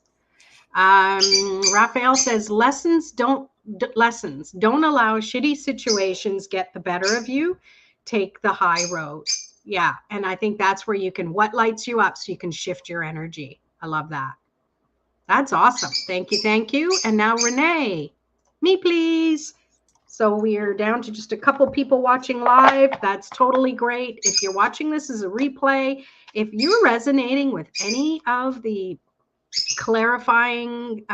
[SPEAKER 1] Raphael says lessons don't allow shitty situations get the better of you. Take the high road. Yeah, and I think that's where you can, what lights you up so you can shift your energy. I love that. That's awesome. Thank you. Thank you. And now Renee, me please. So we are down to just a couple people watching live. That's totally great. If you're watching this as a replay, if you're resonating with any of the clarifying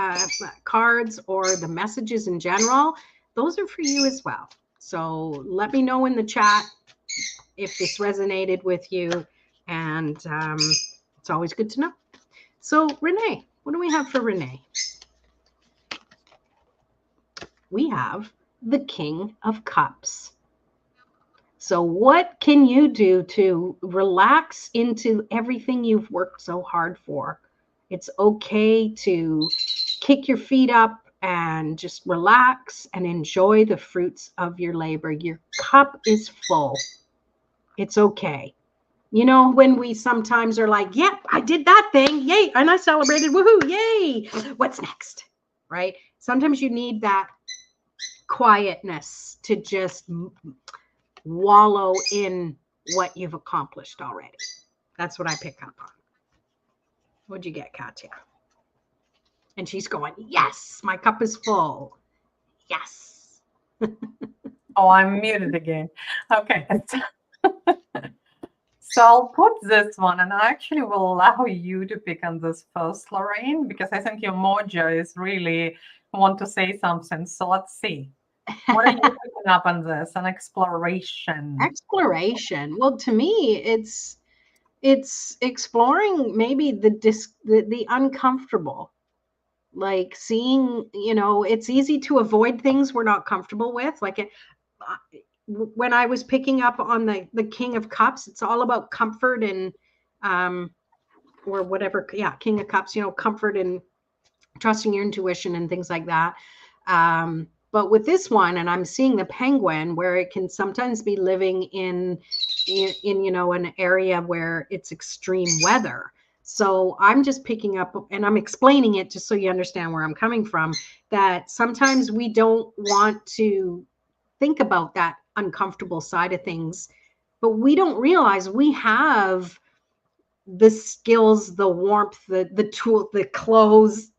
[SPEAKER 1] cards or the messages in general, those are for you as well. So let me know in the chat if this resonated with you. And it's always good to know. So Renee, what do we have for Renee? We have the King of Cups. So what can you do to relax into everything you've worked so hard for? It's okay to kick your feet up and just relax and enjoy the fruits of your labor. Your cup is full. It's okay. You know, when we sometimes are like, yep, I did that thing. Yay. And I celebrated. Woohoo. Yay. What's next? Right? Sometimes you need that quietness to just wallow in what you've accomplished already. That's what I pick up on. What'd you get, Katya? And she's going, yes, my cup is full. Yes.
[SPEAKER 2] Oh, I'm muted again. Okay. So I'll put this one, and I actually will allow you to pick on this first, Lorraine, because I think your mojo is really want to say something. So let's see. What are you picking up on this? An exploration.
[SPEAKER 1] Exploration. Well, to me, it's exploring maybe the uncomfortable. Like seeing, you know, it's easy to avoid things we're not comfortable with. Like when I was picking up on the King of Cups, it's all about comfort and or whatever. Yeah, King of Cups, you know, comfort and trusting your intuition and things like that. But with this one, and I'm seeing the penguin, where it can sometimes be living in you know, an area where it's extreme weather. So I'm just picking up and I'm explaining it just so you understand where I'm coming from, that sometimes we don't want to think about that uncomfortable side of things, but we don't realize we have the skills, the warmth, the tool, the clothes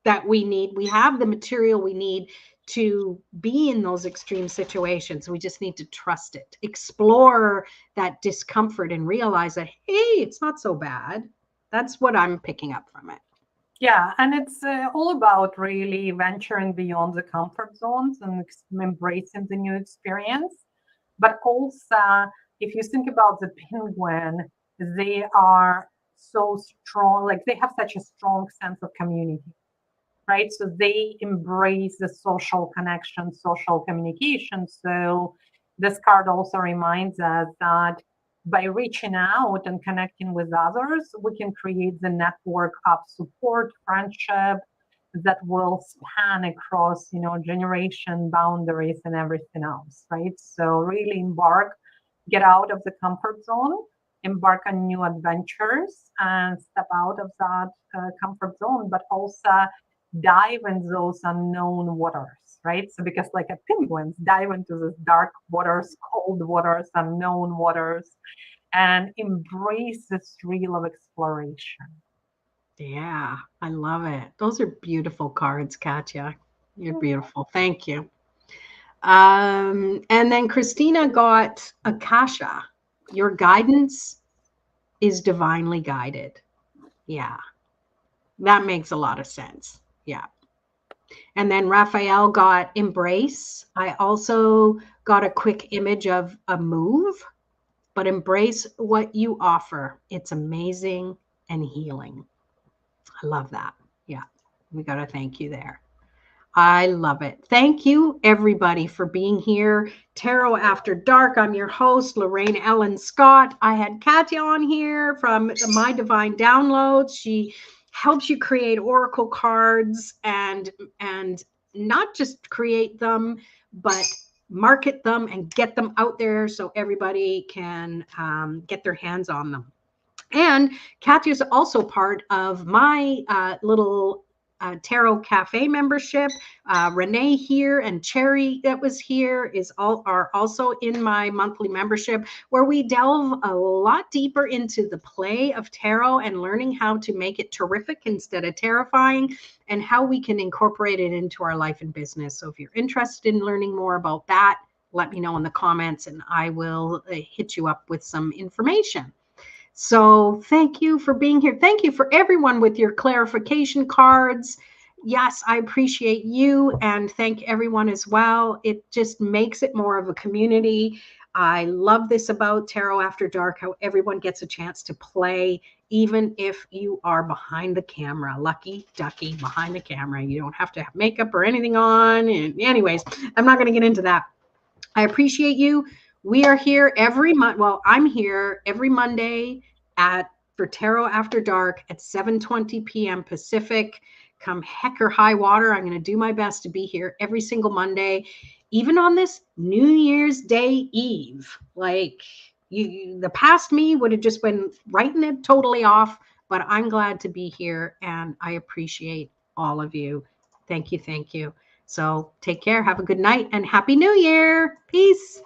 [SPEAKER 1] that we need. We have the material we need to be in those extreme situations. We just need to trust it, explore that discomfort, and realize that, hey, it's not so bad. That's what I'm picking up from it.
[SPEAKER 2] Yeah, and it's all about really venturing beyond the comfort zones and embracing the new experience. But also, if you think about the penguin, they are so strong, like they have such a strong sense of community, right? So they embrace the social connection, social communication. So this card also reminds us that by reaching out and connecting with others, we can create the network of support, friendship that will span across, you know, generation boundaries and everything else, right? So really get out of the comfort zone, embark on new adventures, and step out of that comfort zone, but also dive in those unknown waters, right? So because like a penguins dive into the dark waters, cold waters, unknown waters, and embrace the thrill of exploration.
[SPEAKER 1] Yeah, I love it. Those are beautiful cards, Katya. You're beautiful. Thank you. And then Christina got Akasha. Your guidance is divinely guided. Yeah, that makes a lot of sense. Yeah. And then Raphael got embrace. I also got a quick image of a move, but embrace what you offer. It's amazing and healing. I love that. Yeah, we got to thank you there. I love it. Thank you, everybody, for being here. Tarot After Dark. I'm your host, Lorraine Ellen Scott. I had Katya on here from My Divine Downloads. She helps you create oracle cards and not just create them, but market them and get them out there so everybody can get their hands on them. And Katya is also part of my little Tarot Cafe membership. Renee here and Cherry that was here are also in my monthly membership, where we delve a lot deeper into the play of tarot and learning how to make it terrific instead of terrifying, and how we can incorporate it into our life and business. So if you're interested in learning more about that, let me know in the comments and I will hit you up with some information. So thank you for being here. Thank you for everyone with your clarification cards. Yes, I appreciate you, and thank everyone as well. It just makes it more of a community. I love this about Tarot After Dark, how everyone gets a chance to play, even if you are behind the camera. Lucky ducky behind the camera. You don't have to have makeup or anything on. And anyways, I'm not going to get into that. I appreciate you. We are here every month. Well, I'm here every Monday for Tarot After Dark at 7:20 p.m. Pacific. Come heck or high water, I'm going to do my best to be here every single Monday, even on this New Year's Day Eve. Like the past me would have just been writing it totally off, but I'm glad to be here and I appreciate all of you. Thank you. Thank you. So take care. Have a good night and Happy New Year. Peace.